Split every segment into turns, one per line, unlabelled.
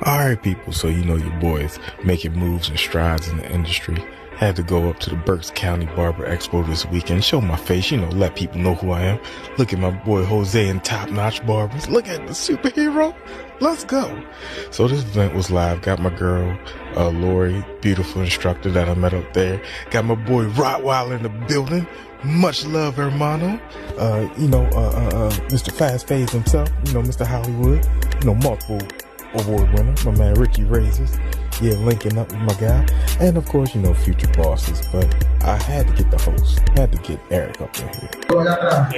Alright people, so you know your boy is making moves and strides in the industry. Had to go up to the Berks County Barber Expo this weekend, show my face, let people know who I am. Look at my boy Jose and Top Notch Barbers. Look at the superhero. Let's go. So this event was live. Got my girl, Lori, beautiful instructor that I met up there. Got my boy Rottweiler in the building. Much love, hermano. Mr. Fast Phase himself, Mr. Hollywood, multiple award winner, my man Ricky Razors. Yeah, linking up with my guy. And of course, future bosses. But I had to get the host. I had to get Eric up in here.
Yeah,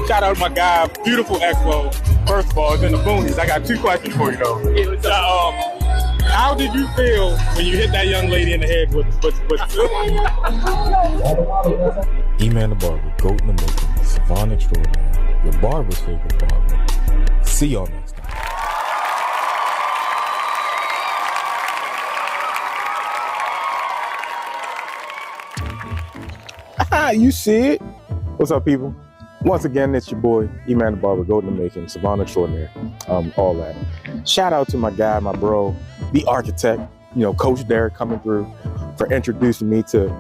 shout out my guy, beautiful expo. First of all, it's in the boonies. I got two questions for you though. How did you feel when you hit that young lady in the head with
E-Man the Barber, Goat in the Making, Savant Extraordinaire, your barber's favorite barber. See y'all next time.
You see it. What's up, people? Once again, it's your boy, E-Man the Barber, Goat in the Making, Savant Extraordinaire, all that. Shout out to my guy, my bro, the architect, Coach Derek coming through for introducing me to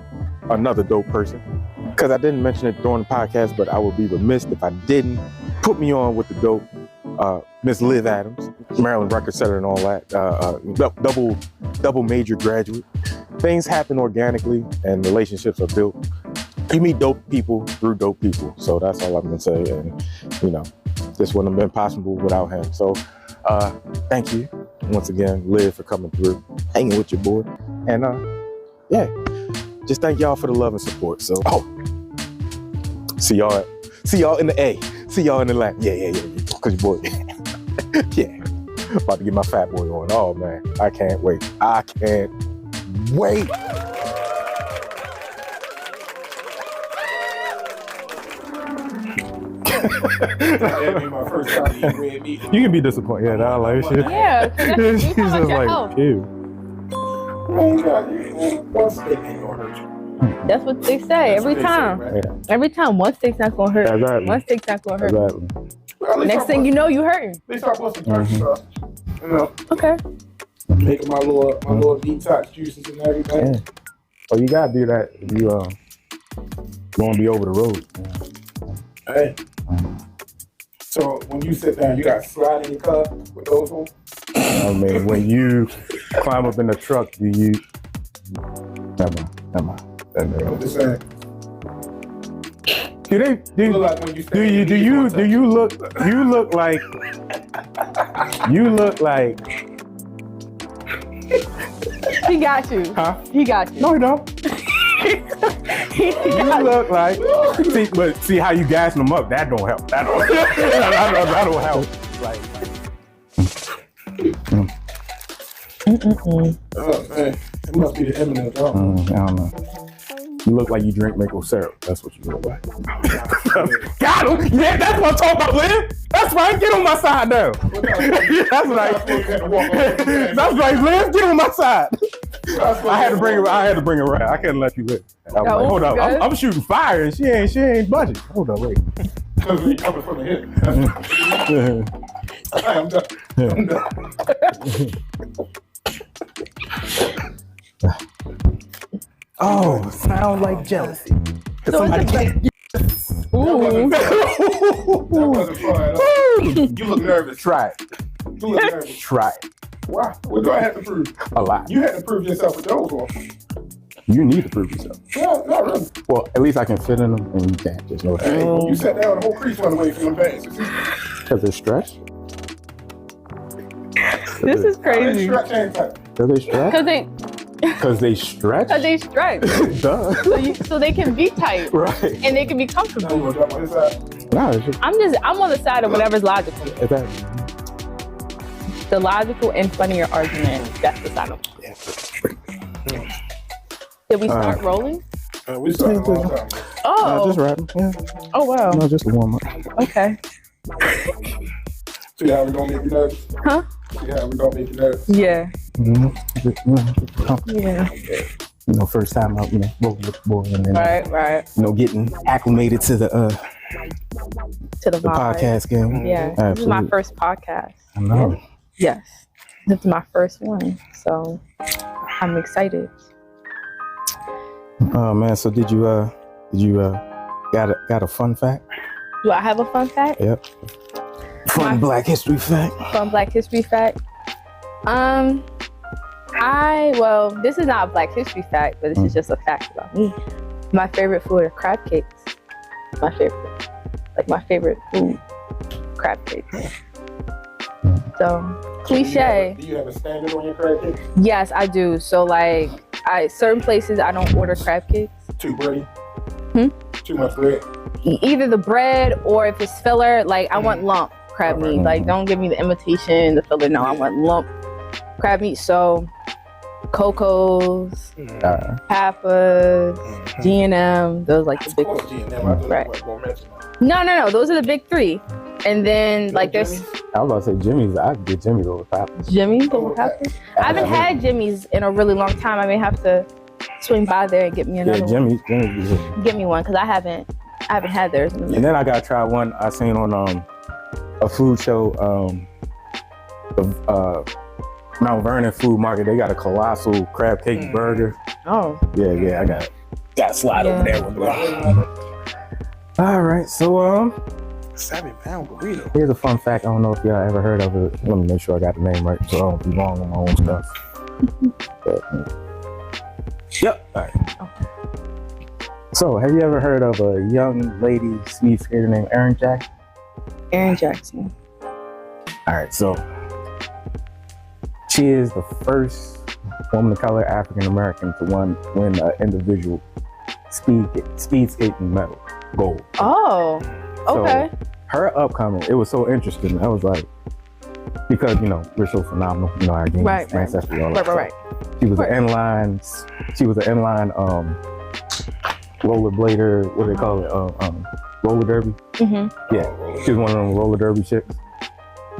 another dope person. Because I didn't mention it during the podcast, but I would be remiss if I didn't. Put me on with the dope Miss Liv Adams, Maryland record setter and all that, double major graduate. Things happen organically and relationships are built. You meet dope people through dope people. So that's all I'm gonna say. And this wouldn't have been possible without him. So thank you once again, Liv, for coming through, hanging with your boy. And just thank y'all for the love and support. So see y'all in the A. See y'all in the lab. Yeah. Cause your boy. Yeah. About to get my fat boy on. Oh man, I can't wait.
my first time eating red meat.
You can be disappointed. Yeah, I like shit.
Yeah, because
She's just like, ew.
One steak ain't gonna hurt you.
That's what they say every time.
Right?
Yeah.
Every time, one steak's not gonna hurt.
Exactly.
One steak's not gonna hurt.
Exactly.
Well,
Next thing you know, you hurting.
they start busting turkey stuff.
Okay.
Making my little detox juices and everything.
Yeah. Oh, you gotta do that if you gonna be over the road.
Hey. So when you sit down, you got to slide in your car with those ones?
I mean, when you climb up in the truck, do you? Never mind.
I'm just saying.
Do you look like
He got you.
Huh?
He got you.
No, you don't. You look like see how you gassing them up. That don't help. That don't help. Like,
Oh man, it must be the M&M dog.
I don't know. You look like you drink maple syrup. That's what you look like. Got him. Yeah, that's what I'm talking about, Liv. That's right. Get on my side now. That's right. That's right, Liv. Get on my side. I had to bring her around. I couldn't let you live. I was like, hold up. I'm shooting fire and she ain't budging. Hold up, wait.
Because we coming from the hip. I'm done.
Oh, sounds like jealousy.
So
Somebody
Ooh.
That wasn't fun at all. You look nervous.
Try it.
You look nervous.
Try it.
Why? What do I have to prove?
A lot.
You had to prove yourself with those ones.
You need to prove yourself.
Yeah, not really.
Well, at least I can fit in them and you can't. Just know that.
Hey, when you sat down, the whole crease went away from them pants.
Because they're stretched?
This is crazy.
Stretch ain't tight.
Because they stretch? Because they stretch?
Because they stretch.
Duh.
So they can be tight.
Right.
And they can be
Now
comfortable.
you want to on his side?
No, it's just,
I'm on the side of whatever's logical.
exactly.
The logical and funnier argument. That's the side of Did we start rolling?
We started a long time ago.
Oh.
Just rapping. Yeah.
Oh wow.
No, just a warm up.
Okay.
See how we gonna make you nervous?
Huh?
See how we gonna make you nervous?
Yeah.
Mm-hmm.
Yeah.
First time out, rolling with the boy and then,
Right.
getting acclimated to the
To the vibe.
podcast game.
Yeah. This is my first podcast.
I know.
Yes. This is my first one, so I'm excited.
Oh man, so did you got a fun fact?
Do I have a fun fact?
Yep. Fun Black History fact.
Fun Black History fact. This is not a Black History fact, but this is just a fact about me. My favorite food are crab cakes. My favorite food, crab cakes. So, cliche.
Do you have a standard on your crab cakes?
Yes, I do. So, like, certain places I don't order crab cakes.
Too bready? Too much bread?
Either the bread or if it's filler, like I want lump crab meat. Like, don't give me the imitation, the filler. No, I want lump crab meat. So, Coco's, Papa's, G&M, those like the big ones. Right. No. Those are the big three. And then like there's.
I was about to say Jimmy's. I'd get Jimmy's over Papa's.
Jimmy's over Papa's? I haven't had Jimmy's in a really long time. I may have to swing by there and get me another one.
Jimmy's.
Get me one because I haven't had theirs in a minute.
And then I gotta try one I seen on a food show, Mount Vernon Food Market. They got a colossal crab cake burger.
Oh.
Yeah, I got to slide over there with me. All right, so
7-pound burrito.
Here's a fun fact. I don't know if y'all ever heard of it. Let me make sure I got the name right so I don't be wrong on my own stuff. Yep. All right.
Okay.
So, have you ever heard of a young lady speed skater named Erin Jackson?
Erin Jackson.
All right, so she is the first woman of color African American to win an individual speed skating medal, gold.
Oh, okay.
So her upcoming, it was so interesting. I was like, because we're so phenomenal, our games, ancestry, all that.
Right.
She was an inline. She was an inline rollerblader. What do they call it? Roller derby. Yeah, she was one of them roller derby chicks.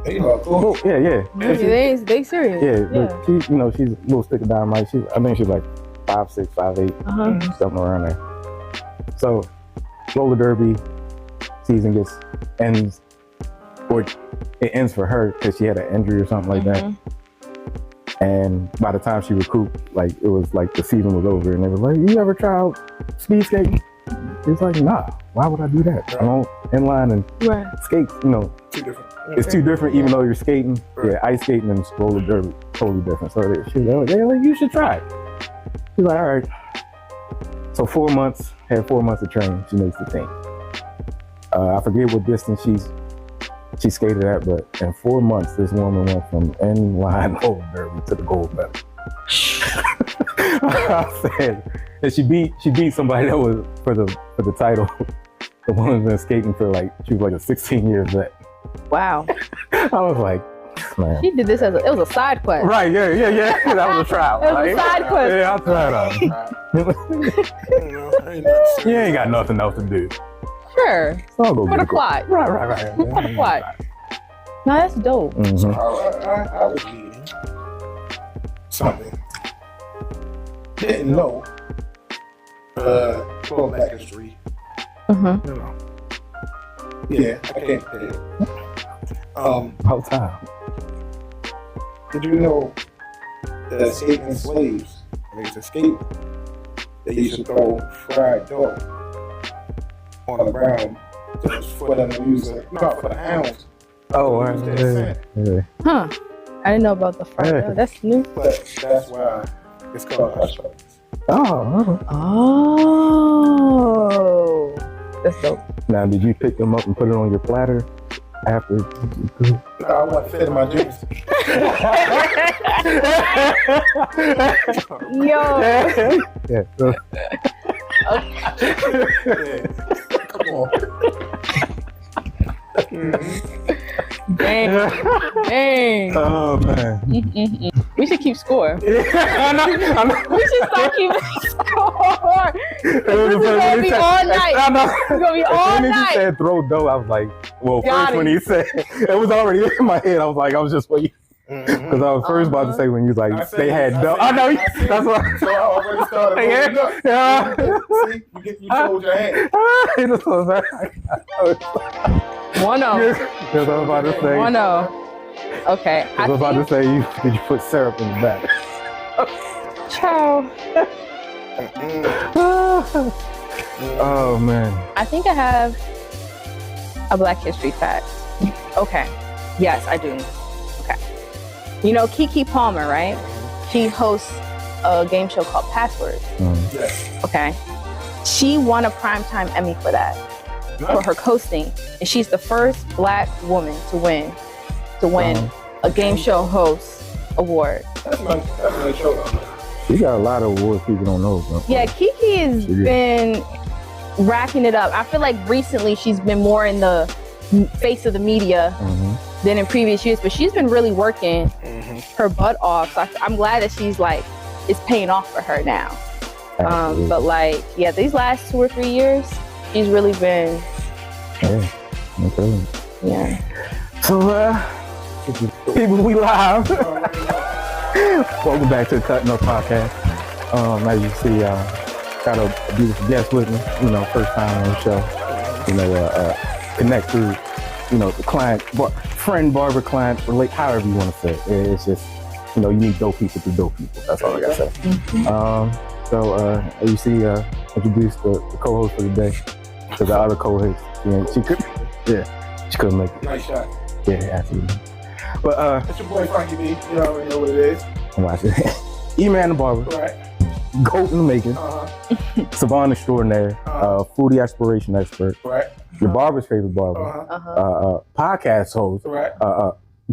They are cool.
They serious.
Yeah, but she's a little stick of dynamite. I think she's like 5'6", 5'8", something around there. So, roller derby season ends, or it ends for her because she had an injury or something like that. And by the time she recouped, like it was like the season was over, and they were like, "You ever try out speed skating?" It's like, nah. Why would I do that? I don't inline and skate.
Too different.
It's too different, even though you're skating. Yeah, ice skating and roller derby, totally different. So she was like, you should try it. She's like, all right. So 4 months, had 4 months of training. She makes the team. I forget what distance she skated at, but in 4 months, this woman went from inline roller derby to the gold medal. I said, and she beat somebody that was for the title. The woman's been skating for she was like a 16 years vet.
Wow.
I was like, man.
She did this it was a side quest.
Right, yeah. That was a trial.
It was a side quest.
Yeah, I tried out. You ain't got nothing else to do.
Sure.
So I'll go
for the plot.
Right.
For the plot. No, that's dope.
I was reading something. Didn't know. Going back history. Yeah, I can't say it.
About time.
Did you know the escaping slaves, when they escaped, they used to throw fried dough on the ground for them to use it, not for the hounds.
Oh, yeah.
Huh. I didn't know about the fried dough. That's new.
But that's why it's called hush puppies.
Oh.
That's dope.
Now, did you pick them up and put it on your platter after?
No, I want to fit in my jeans.
Yo.
Yeah.
Come on.
Dang.
Oh man.
We should keep score.
I know.
We should start keeping score. This is gonna be all night.
I know.
It's gonna be all
As soon as
night.
he said throw dough, I was like, well,
Got
first when he said, it was already in my head. I was just waiting. Because I was first about to say when you was like, they had dough. I know. That's what.
So I already started.
Yeah.
See, you told your hand.
1-0.
Because I was about to say.
1-0. Okay.
I was about to say, did you put syrup in the back?
Ciao.
Oh man.
I think I have a Black History fact. Okay. Yes, I do. Okay. You know Keke Palmer, right? She hosts a game show called Passwords.
Yes.
Okay. She won a Primetime Emmy for that, for her coasting, and she's the first Black woman to win a game show host award.
That's my show.
You got a lot of awards people don't know about.
Yeah, Keke has been racking it up. I feel like recently she's been more in the face of the media than in previous years, but she's been really working her butt off. So I'm glad that she's like, it's paying off for her now. But like, yeah, these last 2 or 3 years, she's really been.
Yeah. Okay.
Yeah.
So, people, we live. Welcome back to the Cuttin podcast. As you see, got a beautiful guest with me. You know, first time on the show. You know, connect through. You know, the client, friend, barber, client, relate, however you want to say it. It's just, you know, you need dope people through dope people. That's all I gotta say. So, as you see, introduce the co-host for the day. Because the other co-host, she couldn't make it.
Nice shot.
Yeah, absolutely. But
It's your boy Frankie B. You already know what it is.
watch it. E-Man the Barber,
Right.
Goat in the Making, Savant Extraordinaire, foodie aspiration expert,
Right.
your barber's favorite barber, podcast host,
Right.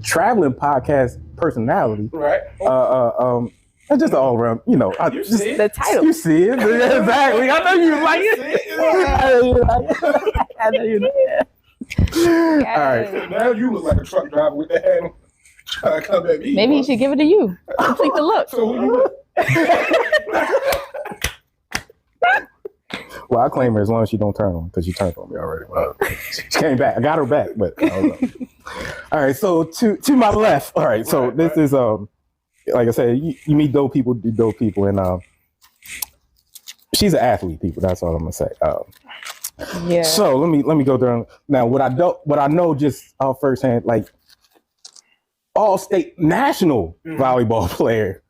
Traveling podcast personality,
Right.
and just all around, you know.
You see it?
The title.
You see it? Exactly. I know you like it. I know you like it.
Yes.
All right.
Now you look like a truck driver with the hat on. Trying to come at me.
Maybe you should give it to you. Complete the look.
So who you with?
Well, I claim her as long as she don't turn on, because she turned on me already. Well, she came back. I got her back, but I don't know. All right. So to my left. All right. So this is like I said, you meet dope people, do dope people, and she's an athlete. People. That's all I'm gonna say.
Yeah.
So let me go down now. What I know just firsthand, like all state national volleyball player,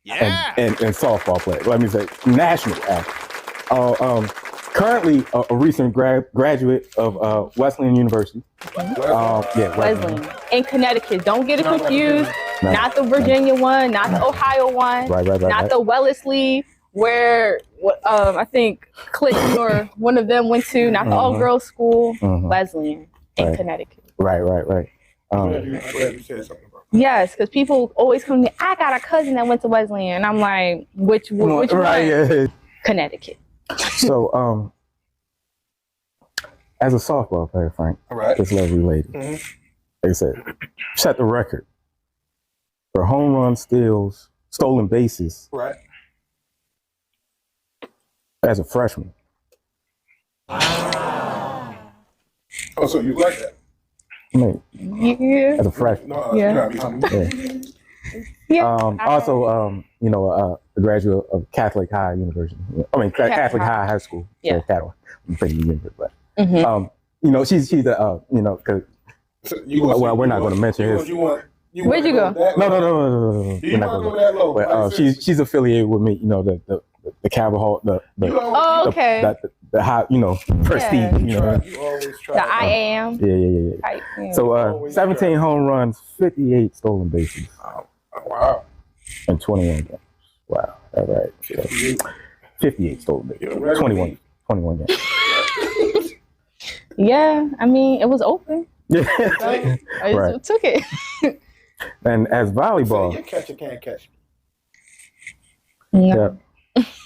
and softball player. Let me say national athlete. Currently a recent graduate of Wesleyan University.
Wesleyan in Connecticut. Don't get it confused. No. Not the Virginia one, not the Ohio one, not the Wellesley where I think Clinton or one of them went to, not the all-girls school, Wesleyan in Connecticut.
Right.
I'm glad you said something about that.
Yes, because people always come to me, I got a cousin that went to Wesleyan. And I'm like, which one?
Yeah.
Connecticut.
So, as a softball player, Frank, this lovely lady, like I said, set the record for home run steals, stolen bases.
Right.
As a freshman.
Oh, so you like that?
I mean,
Yeah.
as a freshman.
No,
Yeah. Yeah.
Also, you know, a graduate of Catholic High University. I mean, Catholic High School.
Yeah.
So I'm pretty university, but you know, she's a you know, because we're not going to mention his.
Where'd you go?
No.
We're not going to go that low.
But she's affiliated with me. You know, the Cabot Hall, the high, you know, prestige. You know,
You always try.
The I am.
Yeah. So 17 home runs, 58 stolen bases.
Wow.
And 21 games. Wow. All right. So, 58 stolen bases. 21 games.
Yeah, I mean, it was open. So I just took it.
And as volleyball,
You catch it, can't catch.
No.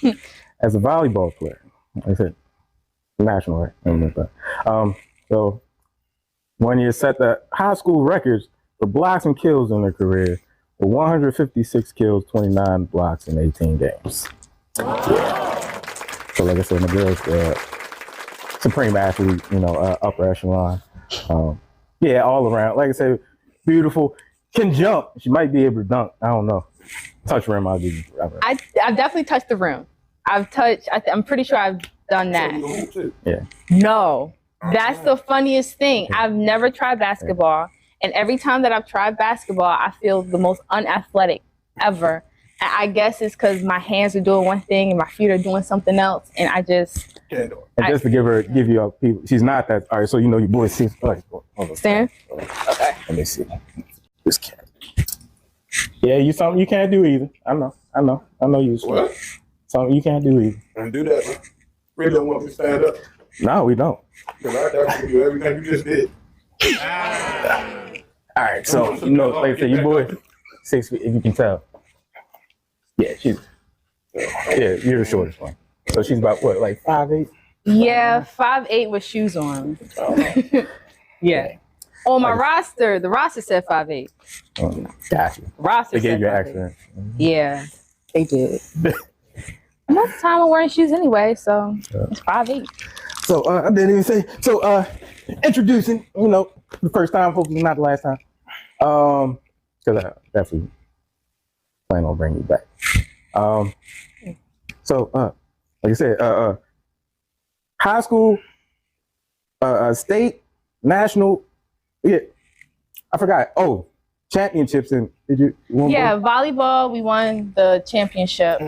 yeah, as a volleyball player, like I said, national, right? So 1 year set the high school records for blocks and kills in their career with 156 kills, 29 blocks in 18 games. Yeah. So like I said, the girl's supreme athlete, you know, upper echelon. Yeah, all around. Like I said, beautiful. Can jump. She might be able to dunk. I don't know. Touch rim, I'll do.
I've definitely touched the rim. I'm pretty sure I've done that.
Yeah.
No, that's the funniest thing. I've never tried basketball, And every time that I've tried basketball, I feel the most unathletic ever. And I guess it's because my hands are doing one thing and my feet are doing something else. And I just...
And just to give you people, she's not that. All right, so you know your boy sees. Stand.
Okay.
Let me see. This cat. Yeah, you something you can't do either. I know you.
What?
Something you can't do either.
Don't do that. We don't want to stand up.
No, we don't.
Because I thought you do everything you just did.
All right, so you know, like I said, your boy 6 feet, if you can tell. Yeah, you're the shortest one. So she's about what, like 5'8"?
Yeah, 5'8" with shoes on. Yeah. On my roster, the roster said 5'8".
Gotcha.
Roster
They gave
said
you an
5'8".
accident.
Yeah, they did. Most of the time I'm wearing shoes anyway, so it's 5'8".
So I didn't even say. So introducing, you know, the first time, hopefully not the last time. Because I definitely plan on bringing you back. So like I said, high school, state, national. Yeah, I forgot. Oh, championships and did you?
Yeah, volleyball. We won the championship.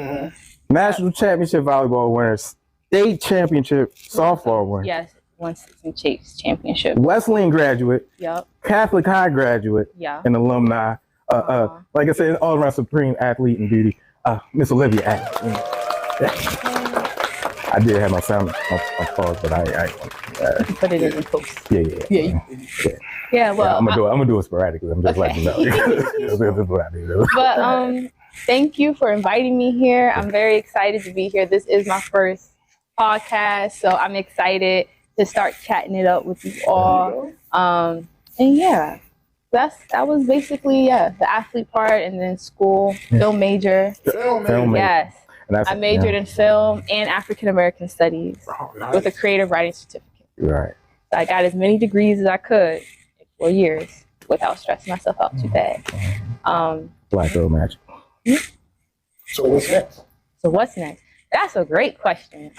National championship volleyball winners, state championship softball winner.
Yes, won Season Chase championship.
Wesleyan graduate.
Yep.
Catholic High graduate.
Yeah.
And alumni. Like I said, all around supreme athlete and beauty. Miss Olivia Adams. I did have my sound my pause, but I
put it in the post.
Yeah.
Well,
I'm gonna do it sporadically. I'm just letting you know.
But thank you for inviting me here. I'm very excited to be here. This is my first podcast, so I'm excited to start chatting it up with you all. And yeah, that was basically the athlete part, and then school, film major.
Film
yes. I majored in film and African American studies with a creative writing certificate.
Right.
So I got as many degrees as I could in 4 years without stressing myself out too bad.
Black girl magic.
So what's next?
So what's next? That's a great question.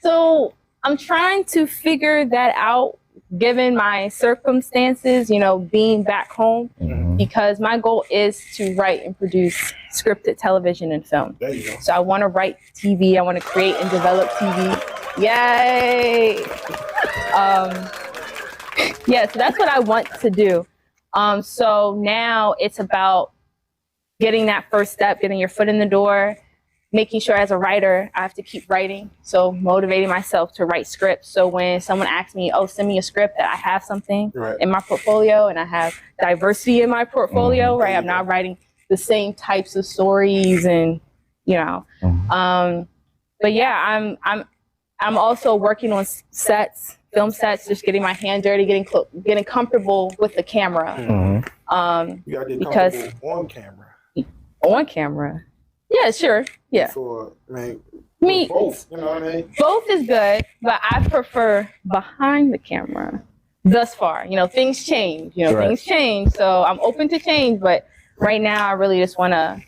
So I'm trying to figure that out given my circumstances, you know, being back home, because my goal is to write and produce scripted television and film.
There you go.
So I want to write TV. I want to create and develop TV. Yay! Yeah, so that's what I want to do. So now it's about getting that first step, getting your foot in the door, making sure as a writer, I have to keep writing. So motivating myself to write scripts. So when someone asks me, oh, send me a script, that I have something in my portfolio and I have diversity in my portfolio, right? I'm not writing the same types of stories and, you know. But yeah, I'm also working on sets, film sets, just getting my hand dirty, getting comfortable with the camera.
You gotta get comfortable on camera.
On camera. Yeah, sure. Yeah.
Both, you know what I mean?
Both is good, but I prefer behind the camera thus far. You know, things change. Things change. So I'm open to change, but right now I really just want to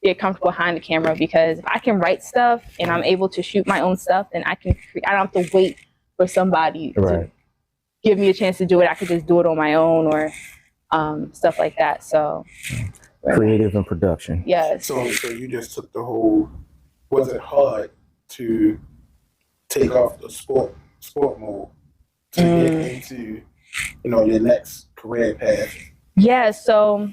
get comfortable behind the camera, because if I can write stuff and I'm able to shoot my own stuff, then I don't have to wait for somebody to give me a chance to do it. I could just do it on my own or stuff like that. So
creative and production.
Yes.
So you just took the whole. Was it hard to take off the sport mode to get into, your next career path?
Yeah. So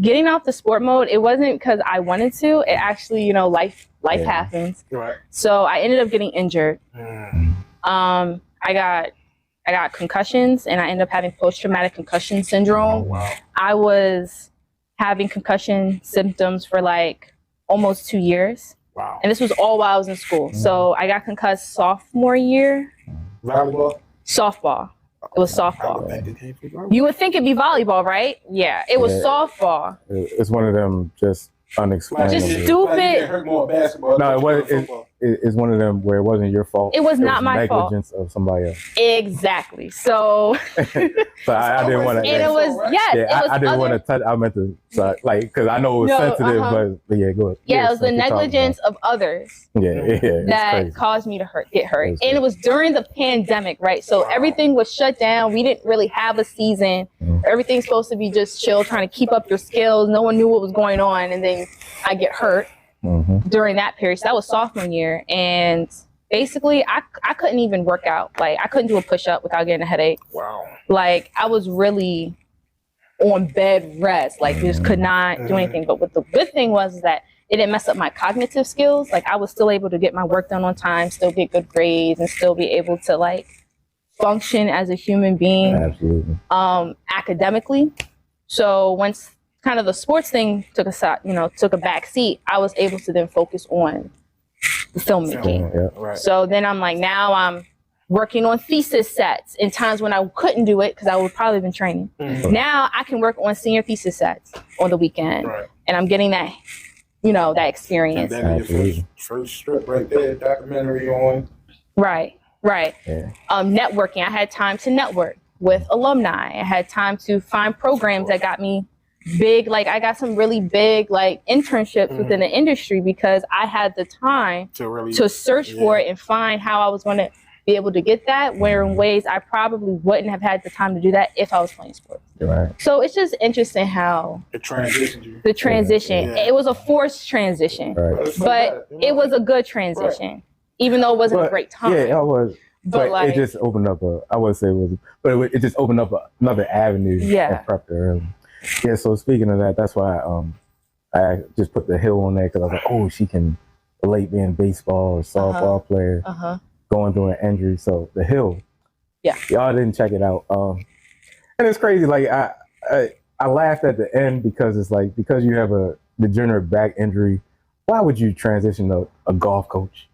getting off the sport mode, it wasn't because I wanted to. It actually, life happens.
Right.
So I ended up getting injured. I got concussions, and I ended up having post-traumatic concussion syndrome.
Oh, wow.
I was having concussion symptoms for like almost 2 years.
Wow.
And this was all while I was in school. So I got concussed sophomore year.
Volleyball?
Softball. It was softball. You would think it'd be volleyball, right? Yeah, it was softball.
It's one of them just unexplainable.
Just stupid.
It hurt more basketball.
No, it's one of them where it wasn't your fault.
It was not my fault.
Negligence of somebody else.
Exactly. So
I didn't want to.
And it was
I didn't want to touch. I meant to like because I know it was sensitive, but yeah, go ahead.
Yeah, it was the negligence of others.
Yeah,
that caused me to get hurt, and it was during the pandemic, right? So everything was shut down. We didn't really have a season. Everything's supposed to be just chill, trying to keep up your skills. No one knew what was going on, and then I get hurt during that period. So that was sophomore year, and basically I couldn't even work out. Like I couldn't do a push-up without getting a headache.
Wow.
Like I was really on bed rest. Like just could not do anything. But what the good thing was that it didn't mess up my cognitive skills. Like I was still able to get my work done on time, still get good grades, and still be able to like function as a human being.
Absolutely.
Academically. So once kind of the sports thing took a back seat, I was able to then focus on the filmmaking.
Yeah.
Right.
So then I'm like, now I'm working on thesis sets in times when I couldn't do it because I would probably have been training. Now I can work on senior thesis sets on the weekend, and I'm getting that, that experience.
And then your first strip right there, documentary on.
Right.
Yeah.
Networking. I had time to network with alumni. I had time to find programs that got me big. Like I got some really big like internships within the industry because I had the time to search for it and find how I was going to be able to get that, where in ways I probably wouldn't have had the time to do that if I was playing sports.
Right.
So it's just interesting how
the transition.
It was a forced transition, but it was a good transition, even though it wasn't a great time.
Yeah, it was. But
like,
it just opened up I wouldn't say it was, but it just opened up another avenue.
Yeah.
Yeah. So speaking of that, that's why I just put the Hill on there because I was like, oh, she can relate being a baseball or softball player going through an injury. So the Hill. Yeah. Y'all didn't check it out. And it's crazy. Like I laughed at the end because it's like, because you have a degenerate back injury, why would you transition to a golf coach?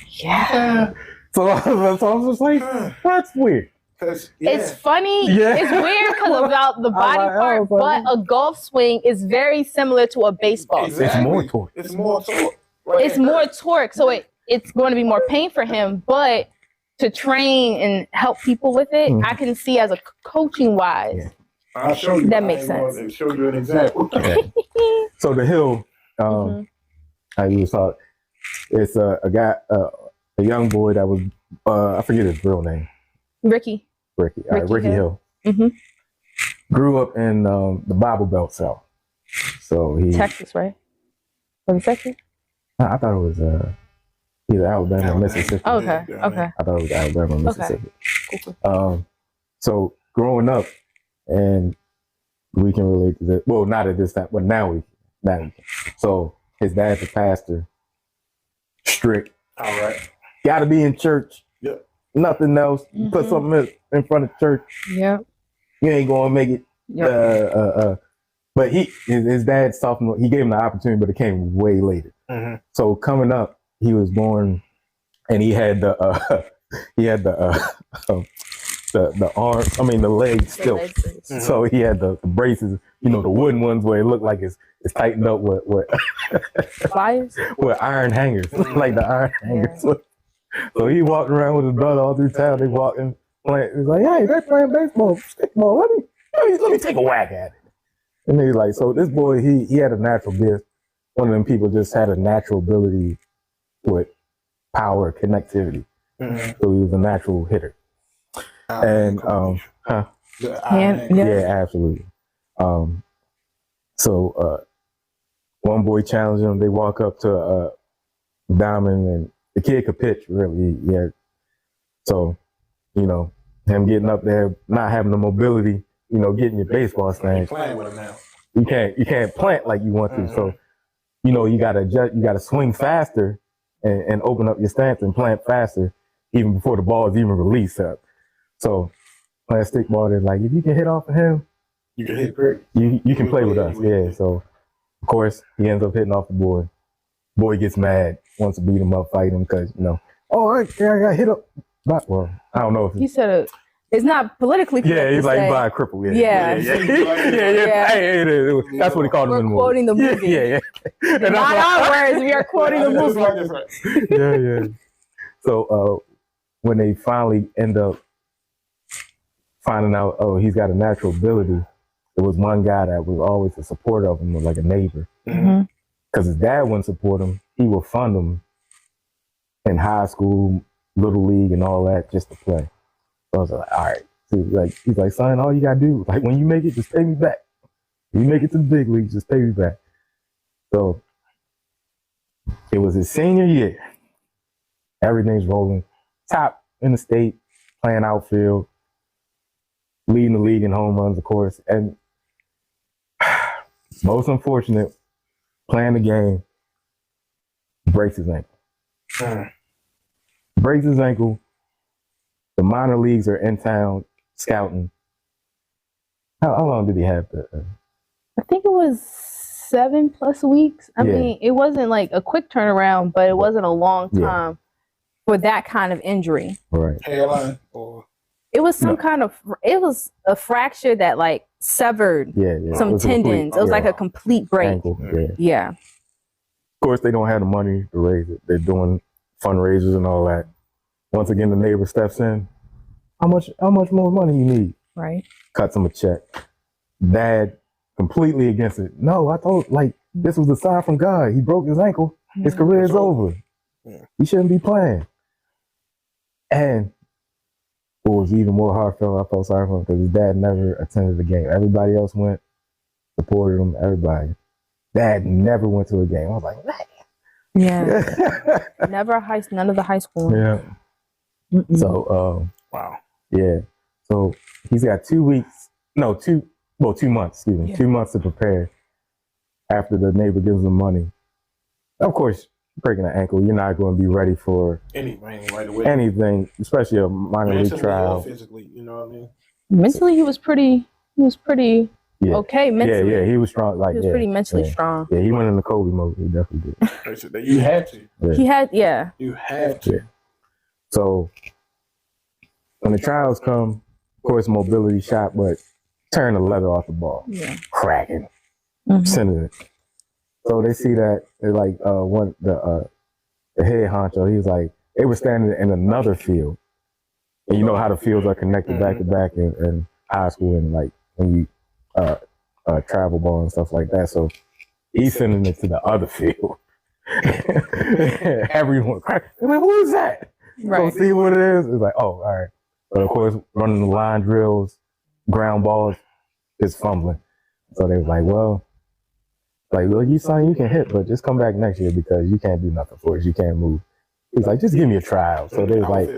Yeah.
So I was just like, that's weird.
It's funny. It's weird because about the body part, but a golf swing is very similar to a baseball.
It's more torque.
It's more torque.
It's more torque. So it's going to be more pain for him, but to train and help people with it, I can see as a coaching wise.
I'll show you.
That makes sense.
I'll show you an example.
So the Hill, how you was taught, it's a guy, a young boy that was, I forget his real name.
Ricky.
All right, Ricky Hill. Grew up in the Bible Belt South. So
Texas, right? Was it Texas?
I thought it was either Alabama or Mississippi.
Okay.
I thought it was Alabama or Mississippi.
Cool.
So growing up, and we can relate to that. Well, not at this time, but now we can. So his dad's a pastor, strict.
All right.
Got to be in church.
Yep.
Nothing else. Put something in front of church.
Yeah.
You ain't gonna make it. Yep. But his dad sophomore, he gave him the opportunity, but it came way later. So coming up, he was born, and he had the arm. I mean the legs still. So he had the braces. The wooden ones where it looked like it's tightened up with
pliers,
with iron hangers, like the iron hangers. So he walked around with his brother all through town. They walking, playing. He's like, "Hey, they're playing baseball, stickball. Let me take a whack at it." And he's like, so this boy, he had a natural gift. One of them people just had a natural ability with power, connectivity. So he was a natural hitter. And yeah, absolutely. So one boy challenged him. They walk up to Diamond, and the kid could pitch really. Yeah. So, him getting up there, not having the mobility, getting your baseball stance.
Playing with him now.
You can't plant like you want to. So, you gotta adjust, you gotta swing faster and open up your stance and plant faster, even before the ball is even released up. So playing stickball, they're like, if you can hit off of him,
you can hit great.
You can play with us. Yeah. So of course he ends up hitting off the boy. Boy gets mad, wants to beat him up, fight him because I got hit up. Well, I don't know if
he said It's not politically correct.
Yeah, he's
to
like
say.
by a cripple.
Yeah.
Yeah. Hey, that's what he called him in the movie.
We're quoting the movie.
Yeah. And
Not our words. We are quoting the movie.
Yeah. So when they finally end up finding out, oh, he's got a natural ability, there was one guy that was always a supporter of him, like a neighbor. Because his dad wouldn't support him. He would fund him in high school, little league, and all that just to play. So I was like, all right. So he's like, son, all you gotta do, like when you make it, just pay me back. When you make it to the big leagues, just pay me back. So it was his senior year. Everything's rolling. Top in the state, playing outfield, leading the league in home runs, of course. And most unfortunate, playing the game, breaks his ankle. Breaks his ankle. The minor leagues are in town scouting. How long did he have to?
I think it was 7+ weeks. I mean, it wasn't like a quick turnaround, but it wasn't a long time for that kind of injury.
Right.
Hairline or
it was some kind of, it was a fracture that like severed some tendons. It was like a complete break.
Ankle.
Yeah.
Of course, they don't have the money to raise it. They're doing fundraisers and all that. Once again, the neighbor steps in. How much more money you need?
Right.
Cuts him a check. Dad completely against it. No, I thought this was a sign from God. He broke his ankle. His career is over. He shouldn't be playing. And what was even more heartfelt, I felt sorry for him because his dad never attended the game. Everybody else went, supported him, everybody. Dad never went to a game. I was like, man.
Yeah. None of the high school.
Yeah. So,
wow.
Yeah. So he's got 2 weeks, 2 months, excuse me, 2 months to prepare after the neighbor gives him money. Of course, breaking an ankle, you're not going to be ready for
anything right away.
Anything, especially a minor league trial.
Or physically, you know what I mean?
Mentally, he was pretty okay mentally.
Yeah, he was strong.
He was pretty mentally strong.
Yeah, he went into Kobe mode. He definitely did.
You had to.
Yeah.
You had to.
Yeah. So when the trials come, of course, mobility shot, but turn the leather off the ball.
Yeah.
Cracking. Sending it. So they see that, they're like, the head honcho, he was like, they were standing in another field. And you know how the fields are connected back to back in high school and like when you travel ball and stuff like that. So he's sending it to the other field. Everyone crack. They're like, who is that?
Right.
Go see what it is. It's like, oh, all right. But of course, running the line drills, ground balls, is fumbling. So they was like, well, you son, you can hit, but just come back next year because you can't do nothing for us. You can't move. He's like, just give me a tryout. So they was like,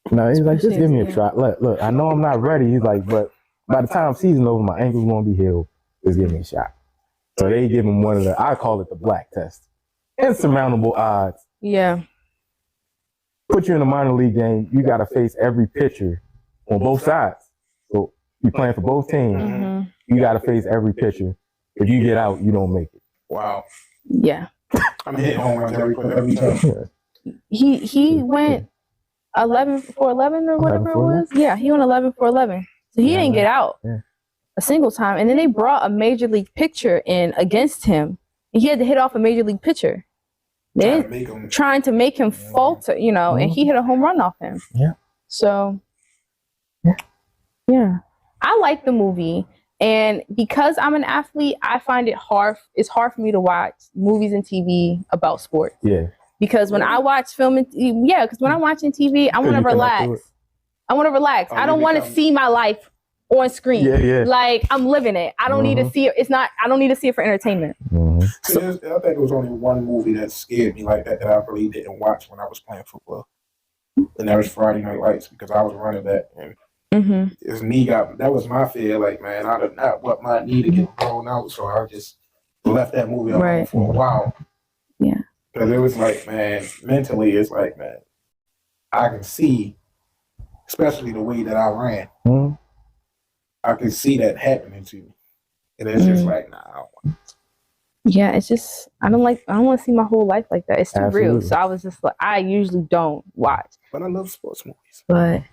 no, he's like, just give me a try. Look, I know I'm not ready. He's like, but by the time season over, my ankle's won't be healed. Just give me a shot. So they give him one of I call it the black test. Insurmountable odds.
Yeah.
Put you in a minor league game, you got to face every pitcher on both sides. So you're playing for both teams. You got to face every pitcher. If you get out, you don't make it.
Wow.
Yeah.
I'm hitting home runs every time.
He went 11 for 11 or whatever it was. Yeah, he went 11 for 11. So he didn't get out a single time. And then they brought a major league pitcher in against him. And he had to hit off a major league pitcher. Trying to make him falter, and he hit a home run off him.
Yeah.
So, yeah. I like the movie. And because I'm an athlete, I find it's hard for me to watch movies and TV about sports.
Yeah.
Because when I watch film and because when I'm watching TV, I want to relax. I don't want to see my life on screen.
Yeah.
Like I'm living it. I don't need to see it. I don't need to see it for entertainment.
So, I think it was only one movie that scared me like that I really didn't watch when I was playing football. And that was Friday Night Lights because I was running back and his knee that was my fear. Like, man, I did not want my knee to get blown out. So I just left that movie alone for a while.
Yeah.
Because it was like, man, mentally, it's like, man, I can see, especially the way that I ran, I can see that happening to me. And it's just like, nah, I don't want it.
Yeah, it's just, I don't want to see my whole life like that. It's too real. So I was just like, I usually don't watch.
But I love sports movies.
But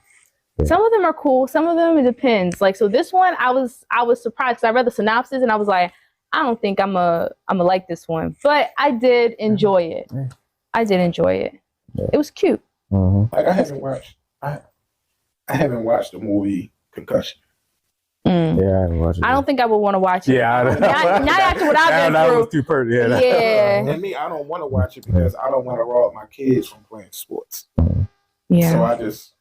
Yeah.
Some of them are cool. Some of them, it depends. Like, so this one, I was surprised because I read the synopsis and I was like, I don't think I'm a like this one, but I did enjoy it.
Yeah.
I did enjoy it.
Yeah.
It was cute.
Like I haven't watched the movie Concussion.
Yeah, I haven't watched it.
I don't think I would want to watch it.
Yeah,
not after what I've been
that
through.
was too perfect.
Yeah.
And me, I don't want to watch it because I don't want to rob my kids from playing sports.
Yeah.
So I just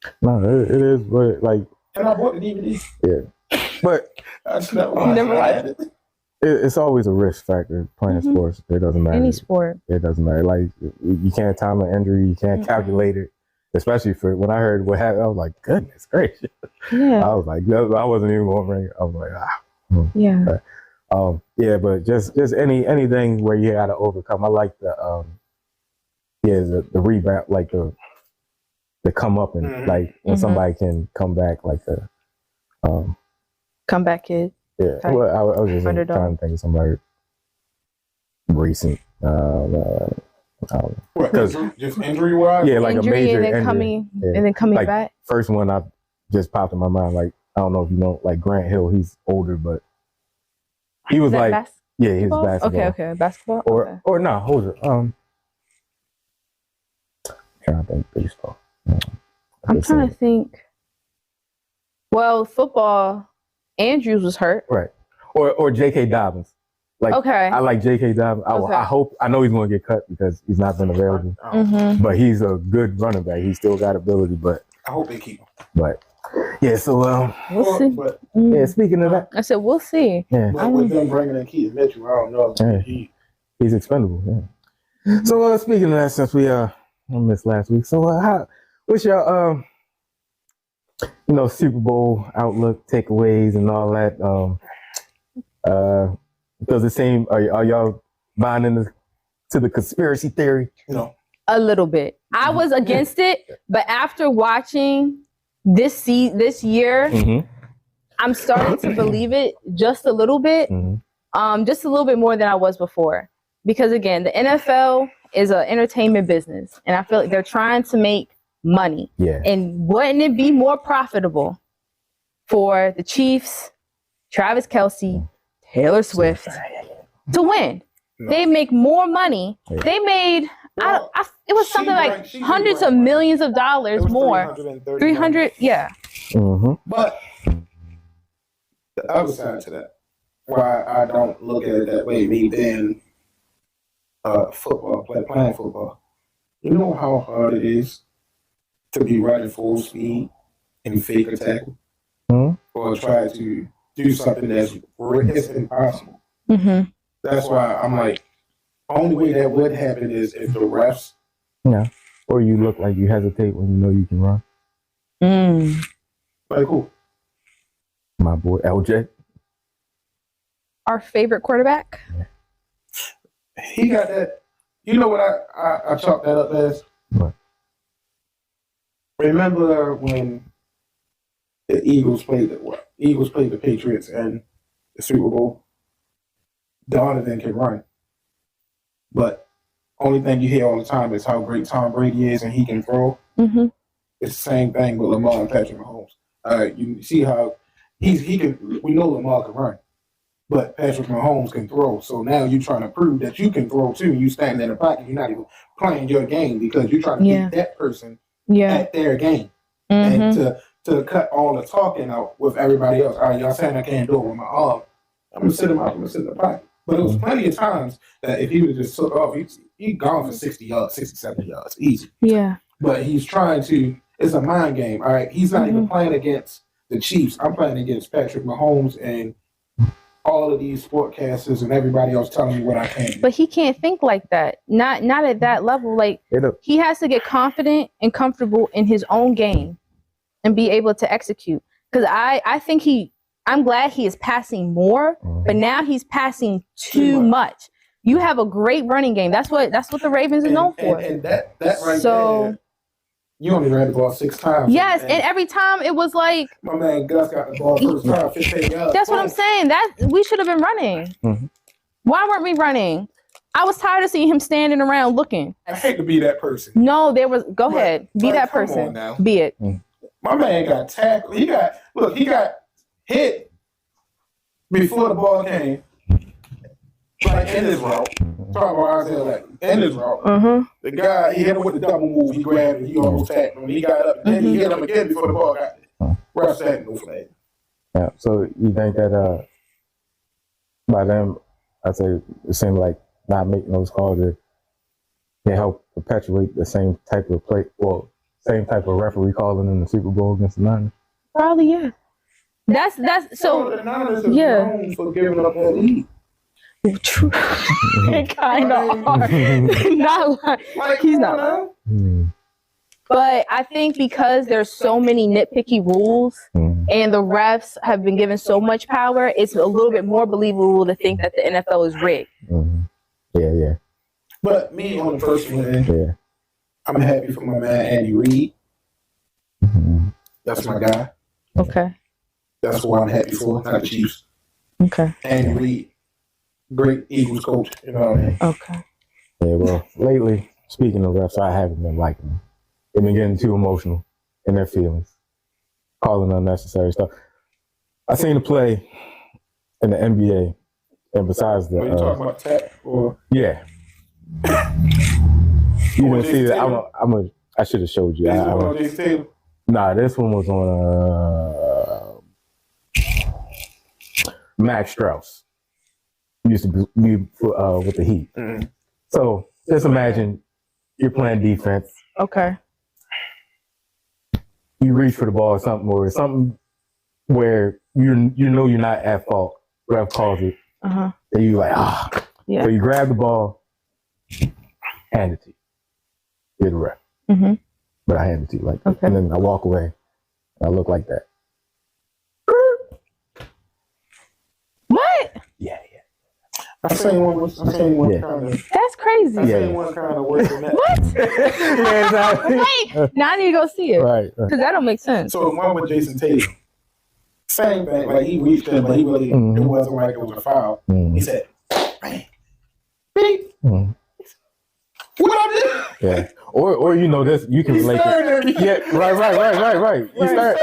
it is, but like,
and I bought the DVD.
Yeah, but
I just never watched it.
It's always a risk factor playing sports. It doesn't matter.
Any sport.
It doesn't matter. Like, you can't time an injury. You can't calculate it. Especially for when I heard what happened, I was like, goodness gracious.
Yeah.
I was like, I wasn't even going to ring it. I was like,
Yeah.
But just anything where you got to overcome. I like the rebound, like the come up and like when somebody can come back, like the
comeback kid.
Yeah.
Type.
Well, I was just trying
Underdog.
to think of somebody recent.
What, just injury wise?
Yeah, like
Injury
a major
and then
injury.
coming
Like,
back.
First one I just popped in my mind. Like, I don't know if you know, like Grant Hill. He's older, but he was like, yeah, he's basketball.
Okay, basketball.
Or no, hold it. Trying to think baseball.
I'm trying to think. Well, football. Andrews was hurt.
Right. Or J.K. Dobbins. Like,
Okay.
I like J.K. Dobbins.
Okay.
I know he's going to get cut because he's not been available. But he's a good running back. He's still got ability, but
I hope they keep him.
But yeah, so
We'll see.
But
yeah, speaking of that,
I said we'll see.
yeah,
with them bringing in Keith Mitchell, I don't know.
Yeah. he's expendable. Yeah. So speaking of that, since we missed last week, so what's your Super Bowl outlook, takeaways, and all that? Does it seem are y'all buying into the conspiracy theory?
No.
A little bit. I was against it, but after watching this year, I'm starting to believe it just a little bit, just a little bit more than I was before. Because again, the NFL is an entertainment business, and I feel like they're trying to make money.
Yeah.
And wouldn't it be more profitable for the Chiefs, Travis Kelce, Taylor Swift to win?
No.
They make more money.
Yeah.
They made it was something like
she
hundreds
did
of
right.
millions of dollars more. 300, yeah.
But the other side to that, why I don't look at it that way, me being playing football. You know how hard it is to be running full speed and fake a tackle, or try to do something that's impossible. That's why I'm like, only way that would happen is if the refs.
Yeah. Or you look like you hesitate when you know you can run.
Like who?
My boy LJ.
Our favorite quarterback.
He got that. You know what I chalked that up as?
What?
Remember when the Eagles played the Patriots in the Super Bowl? Donovan can run, but only thing you hear all the time is how great Tom Brady is and he can throw. It's the same thing with Lamar and Patrick Mahomes. You see how he can. We know Lamar can run, but Patrick Mahomes can throw. So now you're trying to prove that you can throw too. You stand in the pocket. You're not even playing your game because you're trying to beat that person at their game, and to cut all the talking out with everybody else. All right, y'all saying I can't do it with my arm. I'm gonna sit him out. I'm gonna sit in the pocket. But it was plenty of times that if he would have just took off, he'd gone for 60 yards, 60, 70 yards, easy.
Yeah.
But he's trying to. It's a mind game. All right, he's not even playing against the Chiefs. I'm playing against Patrick Mahomes and all of these sportcasters and everybody else telling me what I can do.
But he can't think like that. Not at that level. Like he has to get confident and comfortable in his own game and be able to execute. Because I think I'm glad he is passing more, but now he's passing too much. You have a great running game. That's what the Ravens are known for.
And that right there, you only ran the ball 6 times.
Yes, and every time it was like
my man Gus got the ball first time, 15 yards.
That's what I'm saying. That we should have been running. Why weren't we running? I was tired of seeing him standing around looking.
I hate to be that person.
No, there was. Go ahead, be that
come
person.
on now.
Be it.
My man got tackled. He got hit before the ball came. Like in his route. Talking about Isaiah, like in his route. The guy, he hit him with the double move. He grabbed him. He almost tackled him. He got up. And then he hit him again before the ball got there. Ref said no flag.
Yeah. So you think that by them, I say it seemed like not making those calls they help perpetuate the same type of play, well, same type of referee calling in the Super Bowl against the Niners?
Probably, yeah. That's so
the Niners are
yeah.
known for giving up that lead.
True. It kind of are. Not like he's not. But I think because there's so many nitpicky rules and the refs have been given so much power, it's a little bit more believable to think that the NFL is rigged.
Yeah.
But me on the personal end, I'm happy for my man Andy Reid. That's my guy.
Okay.
That's why I'm happy for, not the Chiefs.
Okay.
Andy Reid, great Eagles coach. You know what I mean?
Okay.
Yeah, well, lately, speaking of refs, I haven't been liking them. They've been getting too emotional in their feelings, calling unnecessary stuff. I seen a play in the NBA, and besides the...
Are you talking about tap or...
Yeah. You didn't see that? I should have showed you. Nah, this one was on Max Strauss. Used to be with the Heat. So just imagine you're playing defense.
Okay.
You reach for the ball or something where you know you're not at fault. Ref calls it. And you like, yeah. So you grab the ball, hand it to you. You're the ref. But I hand it to you like that. And then I walk away and I look like that.
What?
Yeah.
I seen one kind of...
That's crazy.
I seen one kind of worse than that.
What?
Yeah, exactly.
Wait, now I need to go see it.
Right.
Because that don't make sense.
So one with Jason Tatum. Same thing. Like he reached in, but he really, it wasn't like it was a foul. He said, man, beep. What I did?
Yeah. Or you know this, you can relate it. Yeah, right. You start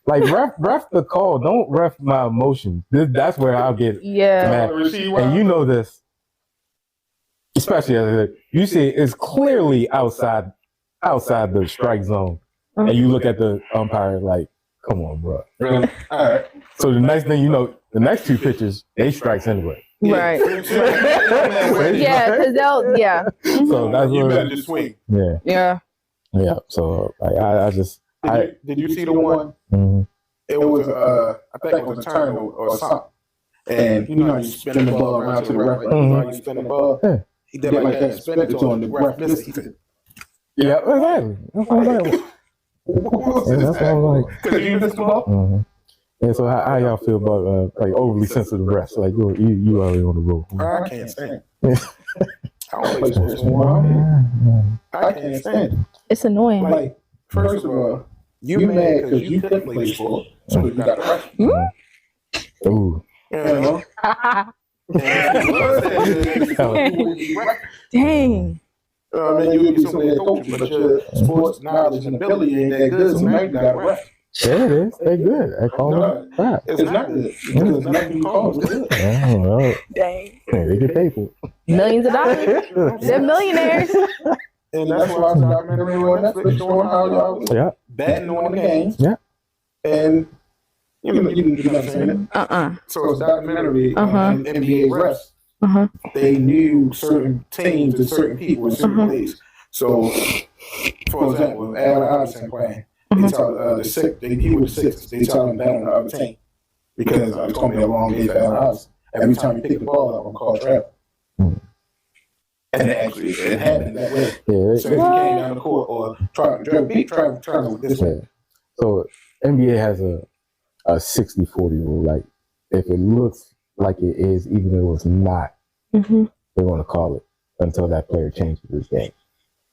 like ref the call. Don't ref my emotions. That's where I'll get mad. And you know this, especially as you see it's clearly outside the strike zone, and you look at the umpire like, come on, bro.
Really? All right.
So the next thing you know, the next two pitches they strikes anyway.
Right. Yeah, because they'll,
So that's
you
what,
better just swing.
Yeah.
So like, I just.
Did you see the one? It was I think it was a turn or something. And you know you spin the ball around to the ref. Like you spin the ball. He did like that. Spin it to him. The ref missed it. He said,
Yeah, exactly. That's what I'm like. That's what I'm like.
Because you missed the ball.
And so how y'all feel about like overly sensitive refs? Like you already on the road.
I can't stand it. I don't play sports anymore. I can't stand it.
It's annoying.
Like, first of all, you mad because you couldn't play sport, so you got to ref.
Ooh.
You know?
Dang.
I mean, you would be somebody that coach, but your sports knowledge and ability ain't that good, so now you got to ref.
Yeah, it is. They're good. They call it crap.
It's not good because nothing you call is good.
Well,
dang.
They get paid for it.
Millions of dollars. They're millionaires.
And that's why I started documentary on Netflix showing how y'all was betting on the games.
Yeah.
And you know what I'm saying? So it's a documentary on NBA refs. They knew certain teams and certain people in certain ways. So, for example, Allen Iverson playing. They tell he was the Sixers. They tell him bet on the other team because it's going to be a long day for Allen Iverson. Every time you pick the ball up, I'm called travel. And actually, it happened that way.
Yeah,
so if he came down the court or tried to beat Travel this way. So
NBA has a 60-40 rule. Like if it looks like it is, even though it's not, they want to call it until that player changes his game.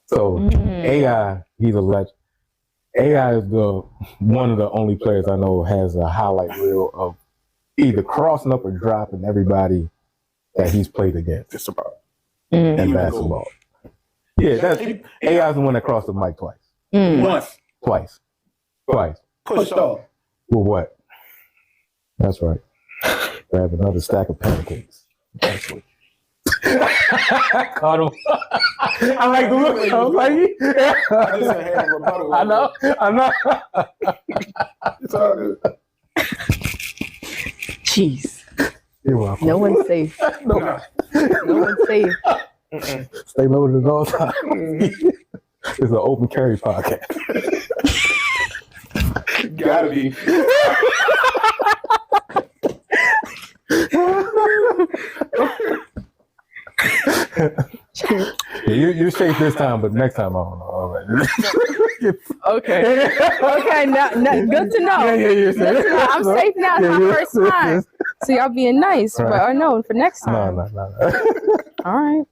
So AI, he's a legend. AI is one of the only players I know has a highlight reel of either crossing up or dropping everybody that he's played against.
Just about.
In basketball. Yeah, AI is the one that crossed the mic twice.
Once.
Twice.
Pushed off.
With what? That's right. Grab another stack of pancakes. That's what. Caught him. I like the look. I was like,
I just had a rebuttal.
I know.
It's all good.
Jeez.
You're welcome.
No one's safe.
No.
No one's safe.
Stay loaded at all times. It's an open carry podcast.
Gotta be.
Yeah, you're safe this time, but next time I don't know. All right.
Okay. Okay. No, good to know.
Yeah, you're
Good to
safe.
know. I'm safe now. It's my first time. So y'all being nice,
Right.
but I know for next time.
No.
All right.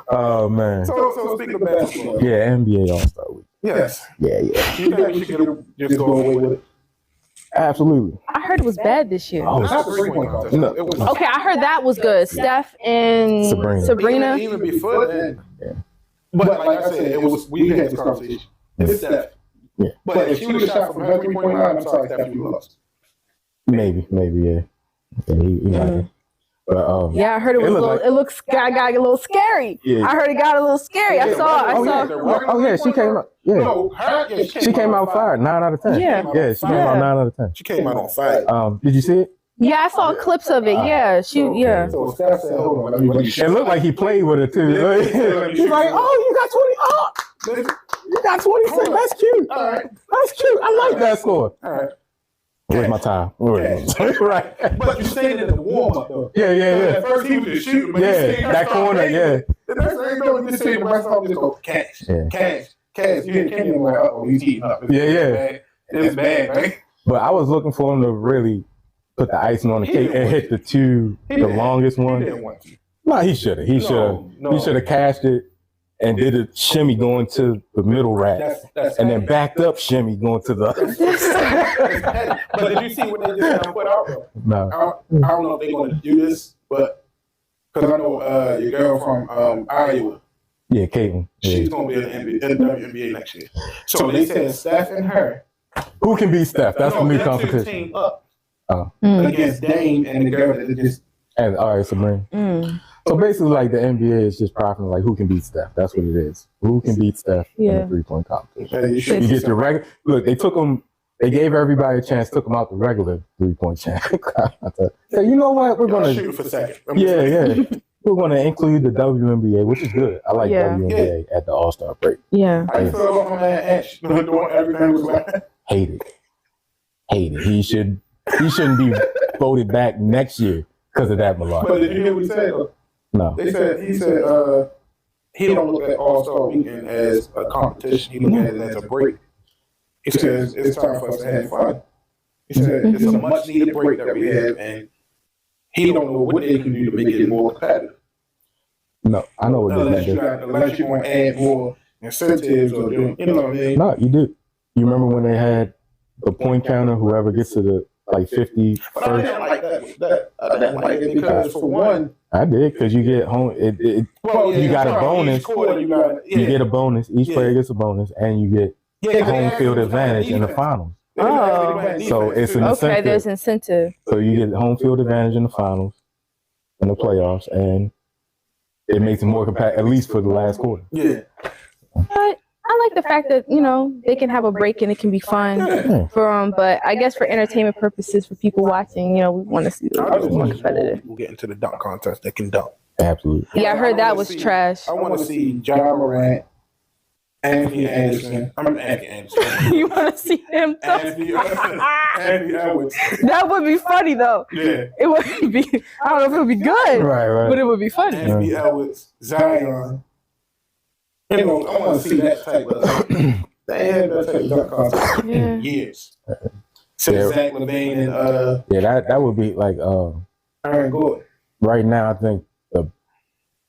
Oh man.
So speaking of basketball.
Yeah, NBA All-Star Week.
Yes.
Yeah.
You think we should just go away with it?
Absolutely.
I heard it was bad this year.
Oh,
Not the 3-point contest.
No.
It was
Okay, I heard that was good. Steph and
Sabrina.
Even before that. But like I said, we had this conversation. It's Steph.
Yeah.
But if she would have shot from her 3-point line, I'm sorry, Steph, you lost.
Maybe, yeah. He might have. But
yeah, I heard it was
looked
it looks got a little scary.
Yeah.
I heard it got a little scary. I saw.
Oh yeah, she came out. Yeah.
No, her,
She came out fired, 9 out of 10.
Yeah.
She came out 9 out of 10.
She came out on fire.
Did you see it?
Yeah, I saw clips of it. Yeah, yeah.
So Steph said, hold on, let me
It looked like he played with it too. He's like, oh, you got 20. Oh, you got 26. That's cute.
All right.
That's cute. I like that score.
All right.
Where's my time? Right.
But you stayed in the warm up though.
Yeah.
At first he was just shooting, but
Yeah, that corner, yeah.
The next thing you know, you just see the rest of them just go cash.
Yeah.
Cash. You hear Kenny like, uh-oh, he's heating up.
Yeah.
It's bad, right?
But I was looking for him to really put the icing on the cake and hit the longest
He
one.
didn't want to.
No, he should have. He should have cashed it and did a shimmy going to the middle rack.
That's
And then backed up shimmy going to the
But did you see what they just put out though?
No.
I don't know if they're going to do this, but because I know your girl from Iowa,
Yeah, Caitlin.
she's
Yeah.
going to be in the WNBA next year. So they said Steph and her.
Who can beat Steph? That's the new
them two
competition.
team up
Oh.
against Dame and the girl that just.
And all right, Sabrina. So basically, like the NBA is just profiting like who can beat Steph. That's what it is. Who can beat Steph in
Yeah.
the 3-point competition?
You
You
should
get your regular. Look, they took them. They gave everybody a chance. Took them out the regular 3-point chance. So you know what? We're gonna.
shoot for second.
Yeah. We're gonna include the WNBA, which is good. I like
Yeah.
WNBA at the All-Star break.
Yeah.
I feel about my man Ash doing everything was like.
Hate it. He shouldn't be voted back next year because of that malarkey.
But did you hear what he said?
No.
He said he don't look at All-Star Weekend as a competition. He look at it as a break. He says it's time for us to have fun. He said it's a much needed break that we have, and he don't know what they can do to make it more competitive.
No, I know what
Unless
they
you,
do.
unless you want to add more incentives or do, you know what I mean?
No, you do. You remember when they had the point counter, whoever gets to the like 50
But I didn't
first?
like that. I didn't like it because for one,
I did, because you get home. You got a bonus.
each quarter you got
You get a bonus. Each
Yeah.
player gets a bonus, and you get home field advantage in the finals. So it's an
Okay,
incentive.
there's incentive.
So you get home field advantage in the finals, in the playoffs, and it makes it more competitive, at least for the last quarter.
Yeah.
But I like the fact that, they can have a break and it can be fun for them. But I guess for entertainment purposes, for people watching, we want to see
I
the
just
more
want
competitive.
people get into the dunk contest that can dunk.
Absolutely.
Yeah, I heard that was trash.
I want to see John Morant, Anthony Anderson. Anthony Anderson.
You want to see him?
Anthony Edwards.
That would be funny though.
Yeah.
It would be. I don't know if it would be good,
Right.
but it would be funny.
Anthony Edwards, Zion. I want to see that type of. They had that type of dunk contest
Yeah.
in years. Since Zach LaVine and
Yeah, that would be like
Aaron Gordon.
right now. I think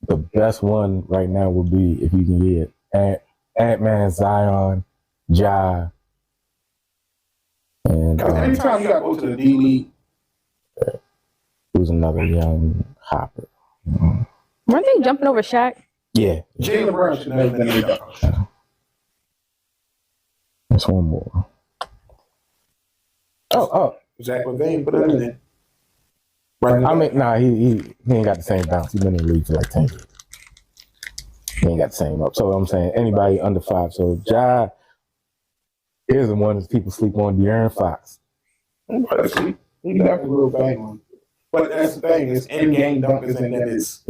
the best one right now would be if you can get Ant-Man, Zion, Ja, and
Anytime you got to go to the D League,
who's another young hopper.
Weren't they jumping over Shaq?
Yeah.
Jalen Brown should never been in the dunk contest.
There's one more. Oh.
Zach Levine put it in there. Right.
I mean, nah, he ain't got the same bounce. He's been in the league for like 10 years. He ain't got the same up. So I'm saying anybody under 5. So Ja, here's the one that people sleep on, De'Aaron Fox.
See, he got a little bang on. But that's the thing, it's in-game dunkers and then it's,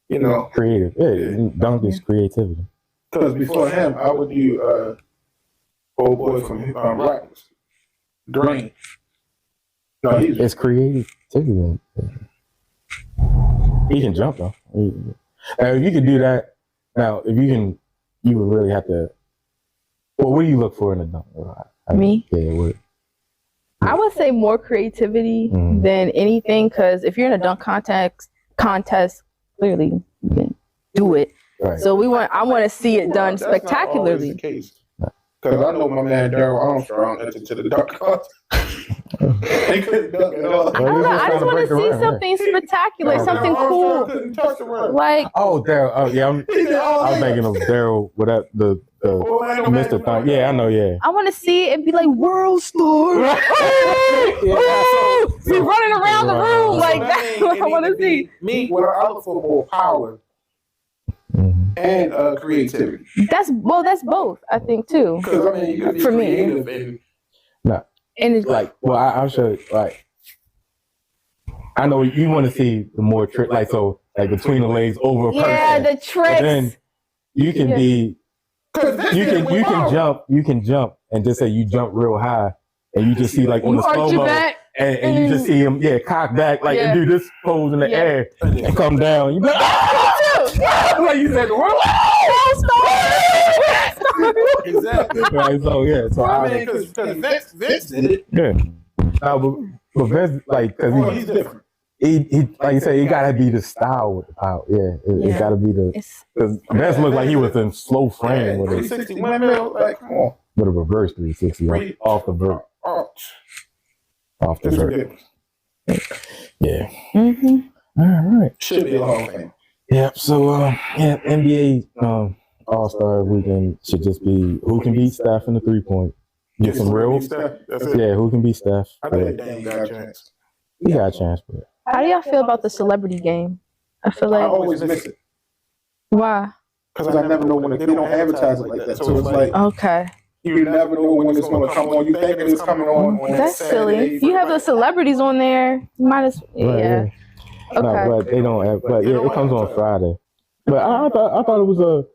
you know.
Creative. Yeah, dunk is creativity.
Because before him, I would do old boy from Rutgers, Green. No,
it's creativity. He can jump though. If you can do that, now if you would really have to. Well, what do you look for in a dunk?
Me?
Yeah, what?
I would say more creativity than anything, because if you're in a dunk contest, clearly you can do it.
Right.
So I want to see it done spectacularly.
Because I know my man Daryl Armstrong entered to the dunk contest. He couldn't dunk at all.
I just want to see something spectacular, something cool. Like,
Daryl. Oh yeah, I'm thinking of Daryl without the Mr. Thing. Yeah, I know. Yeah.
I want to see it be like world star. He's running around the room like that's what I want to see.
Me, what I look for more power and creativity.
That's both, I think, too.
Because I mean, you can be creative and
and it's
like, well, I'm sure, like, I know you want to see the more trick, like, so, like, between the legs over a person.
Yeah, the tricks.
And then you can be, you can jump and just say you jump real high and you just see, like, on the slow-mo, and you just see him, cock back, like, and do this pose in the air and come down. You be like, like you said, the world exactly. Right, so I mean, because Vince did it. Yeah. But Vince, like, because
he's different.
He like you say, it gotta be the style with the power. Yeah, it gotta be the. Because Vince looked like he was in slow frame with it.
360 windmill, like come on.
With a reverse 360 off the vert. Off the vert. Yeah. All right.
Should be a Hall of Fame.
Yeah. So NBA All-Star Weekend should just be who can beat Steph in the 3-point. Get some real. Yeah, who can beat Steph?
I think Dame got a chance.
He got a chance, but.
How do y'all feel about the celebrity game? I feel like
I always miss it.
Why?
Because I never know when they don't advertise it like that. So it's like you never know when it's going to come on. You think it's coming on.
That's silly. You have the celebrities on there. You might as Okay.
No, but they don't have. But yeah, it comes on Friday. But I thought it was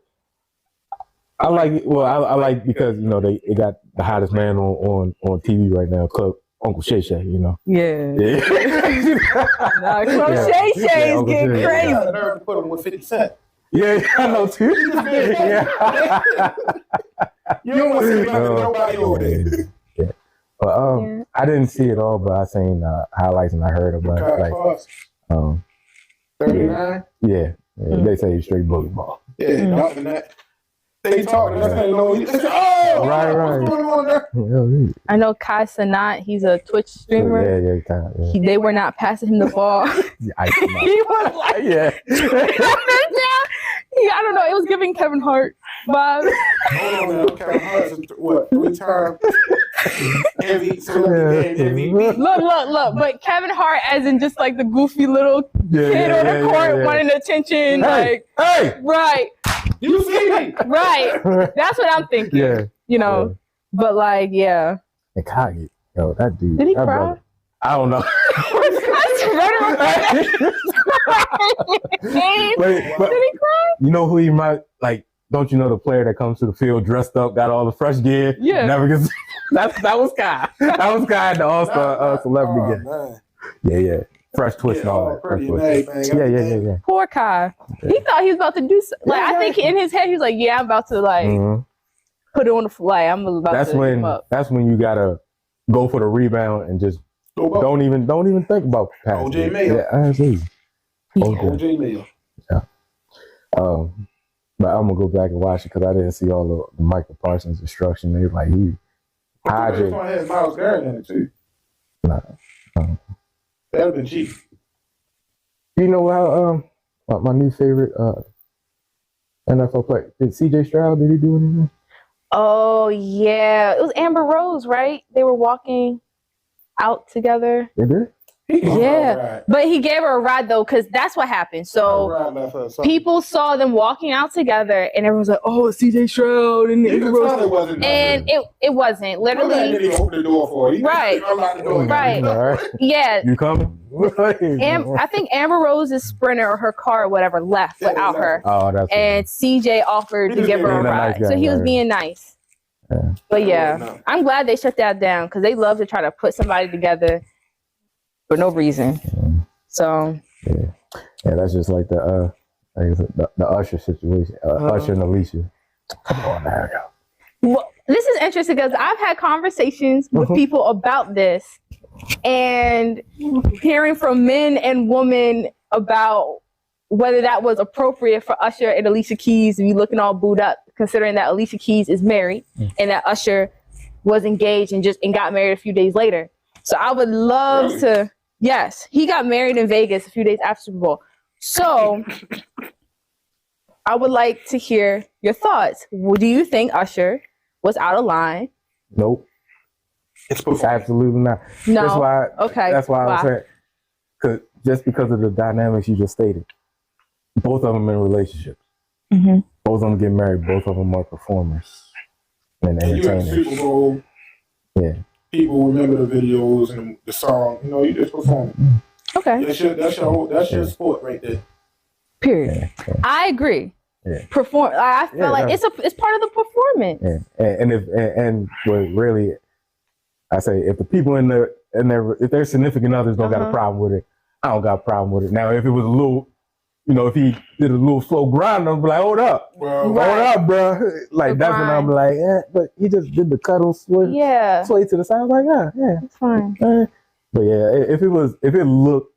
I like it. Well, I like because you know they got the hottest man on TV right now, Uncle Shay, you know.
Yeah. Uncle Shay is getting crazy.
I never put him with 50 Cent.
Yeah, I know too. Yeah.
You don't want to see nobody over there.
Yeah. But I didn't see it all, but I seen highlights and I heard about it. Like
39.
Yeah. They say it's straight bully ball.
Yeah, nothing that. They talking, that's how you know.
Right.
What's going on there?
I know Cenat, he's a Twitch streamer.
Yeah.
They were not passing him the ball. He was like, I don't know. It was giving Kevin Hart vibes.
Kevin Hart is what 3-time MVP.
Look. But Kevin Hart, as in just like the goofy little kid on the court wanting attention. Right.
You see me?
Right. That's what I'm thinking.
Yeah.
You know, but like, yeah.
And Kage, that dude.
Did he cry?
Brother, I don't know. Did he cry? You know who he might like? Don't you know the player that comes to the field dressed up, got all the fresh gear?
Yeah.
Never gets. That was Kai. That was Kai in the All-Star celebrity game. Yeah. Fresh twist and all that. Yeah.
Poor Kai. He thought he was about to do something. Like, I think in his head, he was like, I'm about to, like, put it on the fly. I'm about to hit him up.
That's when you got to go for the rebound and just don't even think about passing.
OJ Mayo.
Yeah, that's easy.
OJ Mayo.
Yeah. But I'm going to go back and watch it because I didn't see all the Michael Parsons instruction. They like, he
hydrated. I had Myles Garrett in it, too.
Nah.
That would have been cheap.
You know how my new favorite NFL player, did CJ Stroud, did he do anything?
Oh yeah, it was Amber Rose, right? They were walking out together.
They did?
Yeah, but he gave her a ride though, because that's what happened. So people saw them walking out together, and everyone was like, "Oh, it's CJ Stroud," and it wasn't literally.
He opened the door for you.
Right, right, yeah.
You coming?
I think Amber Rose's Sprinter or her car or whatever left without her.
Oh, that's
and CJ offered to give her a ride, so he was being nice. Yeah. But yeah, I'm glad they shut that down because they love to try to put somebody together for no reason. So
yeah, that's just like the Usher situation. Usher and Alicia. Come on, there we go.
Well, this is interesting because I've had conversations with people about this, and hearing from men and women about whether that was appropriate for Usher and Alicia Keys to be looking all booed up, considering that Alicia Keys is married and that Usher was engaged and got married a few days later. So I would love to. Yes, he got married in Vegas a few days after Super Bowl. So I would like to hear your thoughts. Do you think Usher was out of line?
Nope. It's absolutely not.
No.
That's why.
Okay.
That's why I was saying, because of the dynamics you just stated. Both of them in relationships. Mm-hmm. Both of them get married. Both of them are performers and entertainers.
You Super Bowl.
Yeah.
People remember the videos and the song. You know, you just perform.
Okay.
That's your sport right there.
Period. Yeah. I agree. Yeah. I feel like it's part of the performance.
Yeah. And what really, I say, if the people if their significant others don't got a problem with it, I don't got a problem with it. Now, if it was a little, if he did a little slow grind, I'm like, hold up, hold up, bro. Like that's when I'm like, but he just did the cuddle sway to the side. I was like, yeah,
it's fine.
But yeah, if it looked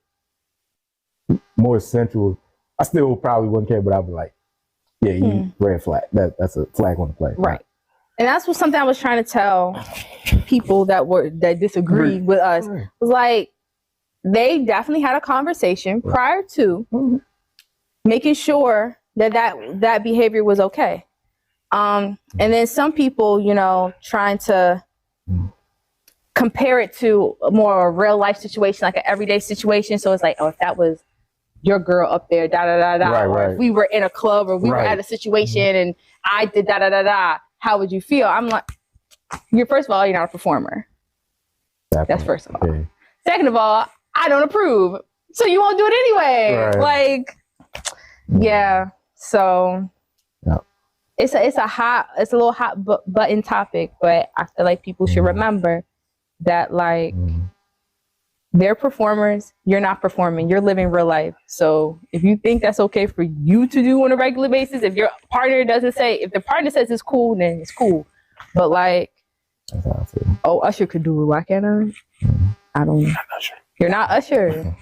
more sensual, I still probably wouldn't care. But I'd be like, yeah, red flag. That's a flag on the play.
Right. And that's something I was trying to tell people that disagreed with us. Was like, they definitely had a conversation prior to making sure that behavior was okay. And then some people, trying to compare it to a more real life situation, like an everyday situation. So it's like, oh, if that was your girl up there, da da da da, or if we were in a club or we were at a situation and I did da da da da, how would you feel? I'm like, first of all, you're not a performer. That's first of all. Yeah. Second of all, I don't approve, so you won't do it anyway.
Right.
Like, yeah. So it's a little hot button topic, but I feel like people should remember that, like, they're performers. You're not performing. You're living real life. So if you think that's okay for you to do on a regular basis, if your partner if the partner says it's cool, then it's cool. But like, oh, Usher could do it. Why can't I? I don't know. You're not Usher.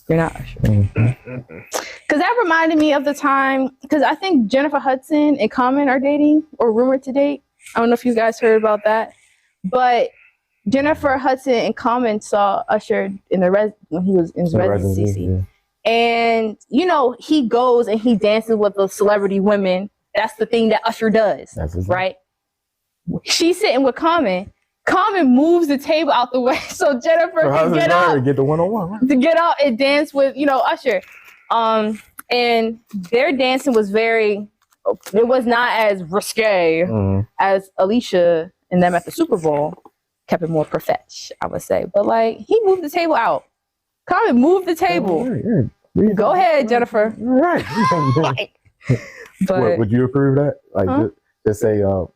You're not Usher. Because that reminded me of the time, because I think Jennifer Hudson and Common are dating or rumored to date. I don't know if you guys heard about that, but Jennifer Hudson and Common saw Usher when he was in his residency. And, he goes and he dances with the celebrity women. That's the thing that Usher does, right? She's sitting with Common. Common moves the table out the way so Jennifer can get up,
get the one-on-one, right?
To get out and dance with, Usher. And their dancing was it was not as risque as Alicia and them at the Super Bowl. Kept it more profesh, I would say. But like, he moved the table out. Common moved the table. Go ahead, Jennifer.
Right.
But
would you approve that? Like, just say, how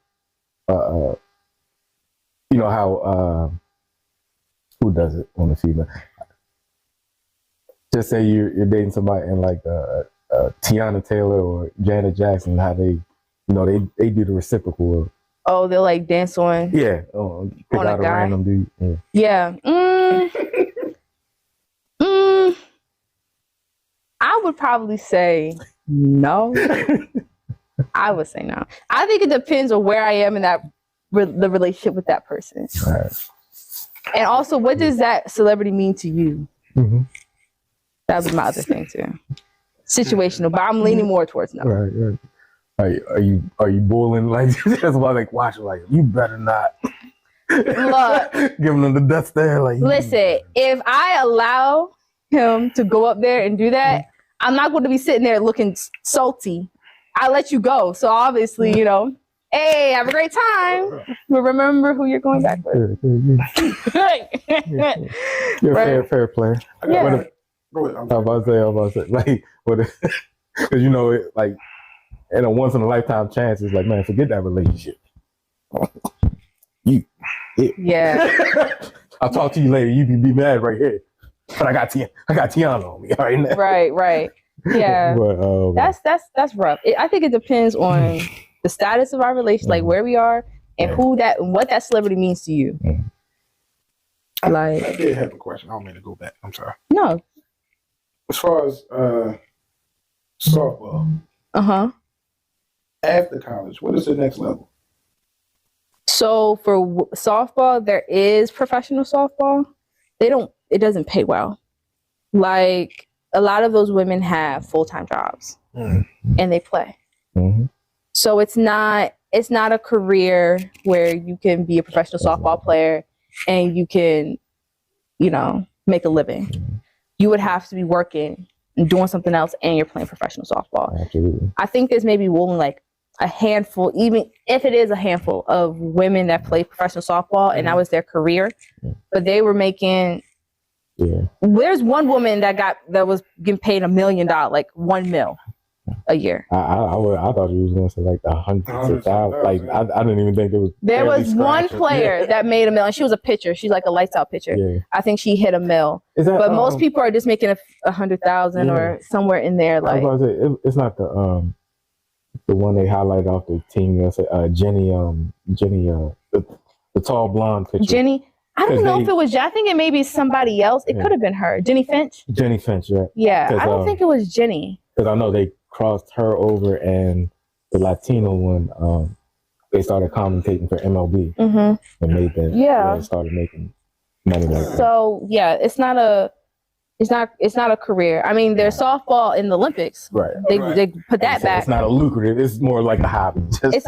who does it on the female? Just say you're dating somebody and like Tiana Taylor or Janet Jackson, how they do the reciprocal.
Oh, they'll like dance on.
Yeah. Oh, pick
on
out a random dude.
Yeah. I would probably say no. I would say no. I think it depends on where I am in the relationship with that person.
Right.
And also, what does that celebrity mean to you? Mm-hmm. That was my other thing too. Situational, but I'm leaning more towards no.
Right. Are you bullying? Like, that's why like watch like you better not.
Look,
giving them the death stare. Like,
listen, if I allow him to go up there and do that, I'm not going to be sitting there looking salty. I let you go, so obviously, you know, hey, have a great time. But remember who you're going back with.
You're a fair player.
Yeah.
I'm about to say, like, because you know, it, like, in a once in a lifetime chance, it's like, man, forget that relationship.
Yeah.
I'll talk to you later. You can be mad right here, but I got Tiana on me right now.
Right. Yeah. But, that's rough. I think it depends on the status of our relationship, like where we are, and what that celebrity means to you. Like,
I did have a question. I don't mean to go back. I'm sorry.
No.
As far as softball, after college, what is the next level?
So for softball, there is professional softball. It doesn't pay well. Like, a lot of those women have full-time jobs and they play. So it's not a career where you can be a professional softball player and you can, you know, make a living. You would have to be working and doing something else, and you're playing professional softball.
Absolutely.
I think there's maybe only like a handful, even if it is a handful of women that play professional softball and that was their career, but they were making. Yeah. There's one woman that was getting paid $1 million, like $1 million a year.
I thought you was gonna say like 100,000. Like I didn't even think it was.
There was one player that made $1 million. She was a pitcher. She's like a lights out pitcher. Yeah. I think she hit $1 million. But most people are just making 100,000 or somewhere in there. Like,
I was about to say, it's not the one they highlighted off the team. Jenny, the tall blonde pitcher.
Jenny. I don't know if it was. I think it may be somebody else. It could have been her. Jenny Finch.
Jenny Finch, right?
Yeah, I don't think it was Jenny.
Because I know they crossed her over, and the Latino one, they started commentating for MLB and made that. Yeah, started making money like that.
So yeah, it's not a career. I mean, there's softball in the Olympics.
Right.
They put that back.
It's not a lucrative. It's more like a hobby.
It's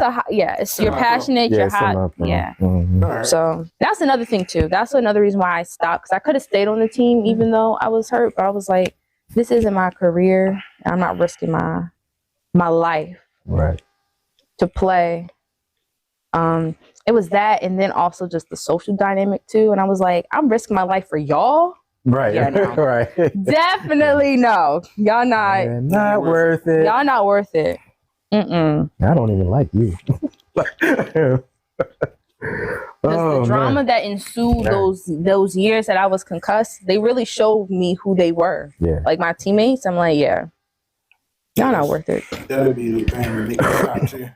you're passionate. You're hot. Yeah.
Right.
So that's another thing too. That's another reason why I stopped, because I could have stayed on the team even though I was hurt. But I was like, this isn't my career. I'm not risking my life to play. It was that, and then also just the social dynamic too. And I was like, I'm risking my life for y'all.
Right.
Yeah, no.
Right.
Definitely no. Y'all not
worth it.
Y'all not worth it. I
don't even like you.
The drama that ensued those years that I was concussed, they really showed me who they were. Yeah. Like my teammates, I'm like, y'all not worth it.
That'll be the thing that make me stop too.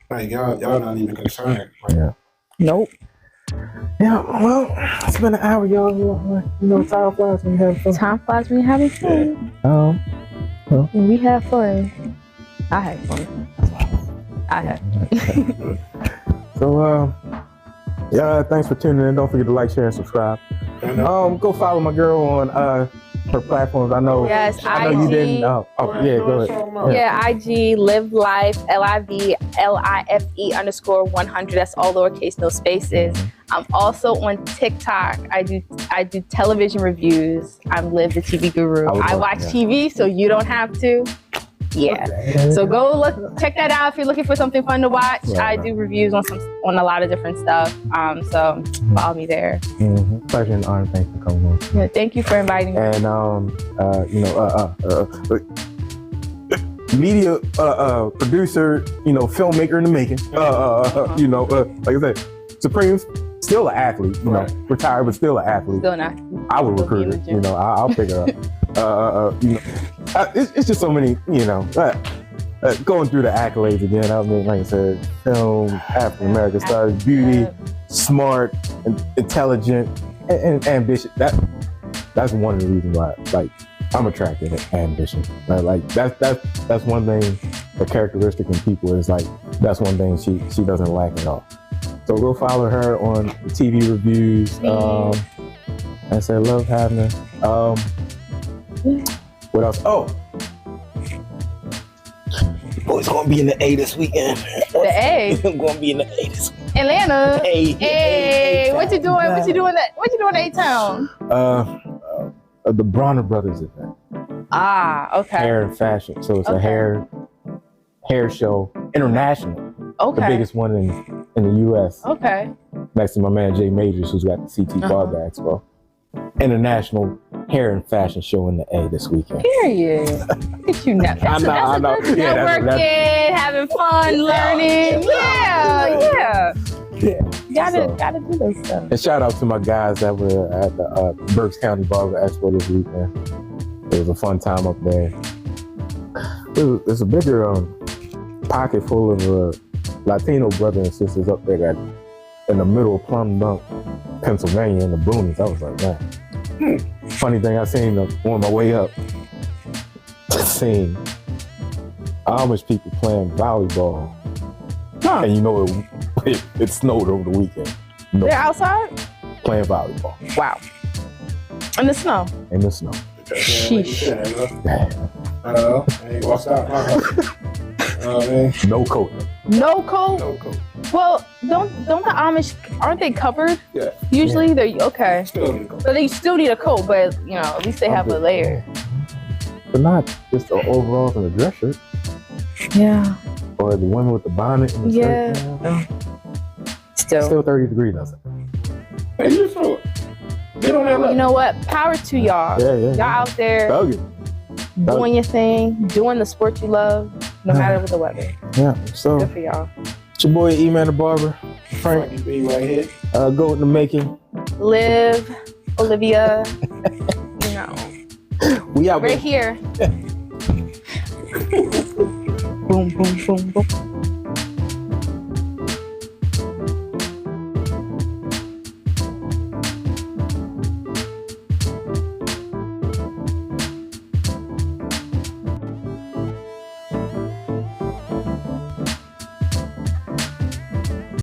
Like y'all not even concerned. Like,
Nope.
Yeah, well, it's been an hour, y'all. You know, time flies when you have fun.
Time flies when you're having fun.
Well.
We have fun. I had fun. I had.
So, thanks for tuning in. Don't forget to like, share, and subscribe. Go follow my girl on her platforms. I know.
Yes,
I know you didn't. Go ahead.
Yeah, IG Live Life LIVLIFE_100. That's all lowercase, no spaces. I'm also on TikTok. I do television reviews. I'm Liv the TV Guru. I watch TV, so you don't have to. Yeah. So go check that out if you're looking for something fun to watch. I do reviews on a lot of different stuff. So follow me there.
Pleasure and honor. Thanks for coming on.
Yeah, thank you for inviting me.
And media producer, filmmaker in the making. Like I said, Supreme's still an athlete. Retired but still an athlete.
Still not.
I would recruit her. I'll pick her up. It's just so many. Going through the accolades again. I mean, like I said, film, African American stars, beauty, smart, and intelligent, and ambitious. That's one of the reasons why, like, I'm attracted to ambition. Like that's one thing, a characteristic in people is like that's one thing she doesn't lack at all. So go follow her on the TV reviews. I said love having her. What else? Oh,
boys gonna be in the A this weekend.
The A?
I'm gonna be in the A this weekend.
Atlanta.
Hey,
What you doing? What you doing in A-Town?
The Bronner Brothers event.
Ah, okay.
Hair and fashion. So it's a
Okay.
hair show, international.
Okay.
The biggest one in the U.S.
Okay.
Next to my man Jay Majors, who's got the CT Barber Expo. International hair and fashion show in the A this weekend.
Period. Look at you now.
I know.
Good
Yeah,
networking, having fun, learning. Yeah. Gotta do this stuff.
And shout out to my guys that were at the Berks County Barber Expo this weekend. It was a fun time up there. There's a bigger pocket full of Latino brothers and sisters up there that in the middle of Plum Dunk, Pennsylvania in the boonies. I was like, man. Funny thing, I seen on my way up, I seen Amish people playing volleyball.
Huh.
And you know it snowed over the weekend. You know,
They're outside?
playing volleyball
Wow. In the snow.
in the snow.
Sheesh.
I know. I ain't walked out my house. Man.
No coat.
No coat?
No coat.
Well, don't the Amish, aren't they covered?
Yeah.
Usually they're, okay.
Still need a coat.
So they still need a coat, but at least they have a layer.
But not just the overalls and the dress shirt.
Yeah.
Or the women with the bonnet and the
Yeah.
shirt. Yeah.
Still.
30 degrees outside.
Hey, you throw it. Get on that
You
level.
know what? Power to y'all.
Yeah.
Y'all out there
Dug it.
doing your thing, doing the sport you love, no matter what the weather.
Yeah. So,
Good for y'all.
it's your boy E-Man the Barber. Frank,
Frankie B right here.
go in the making.
Liv, Olivia,
We out
right
here.
here. Boom, boom, boom, boom.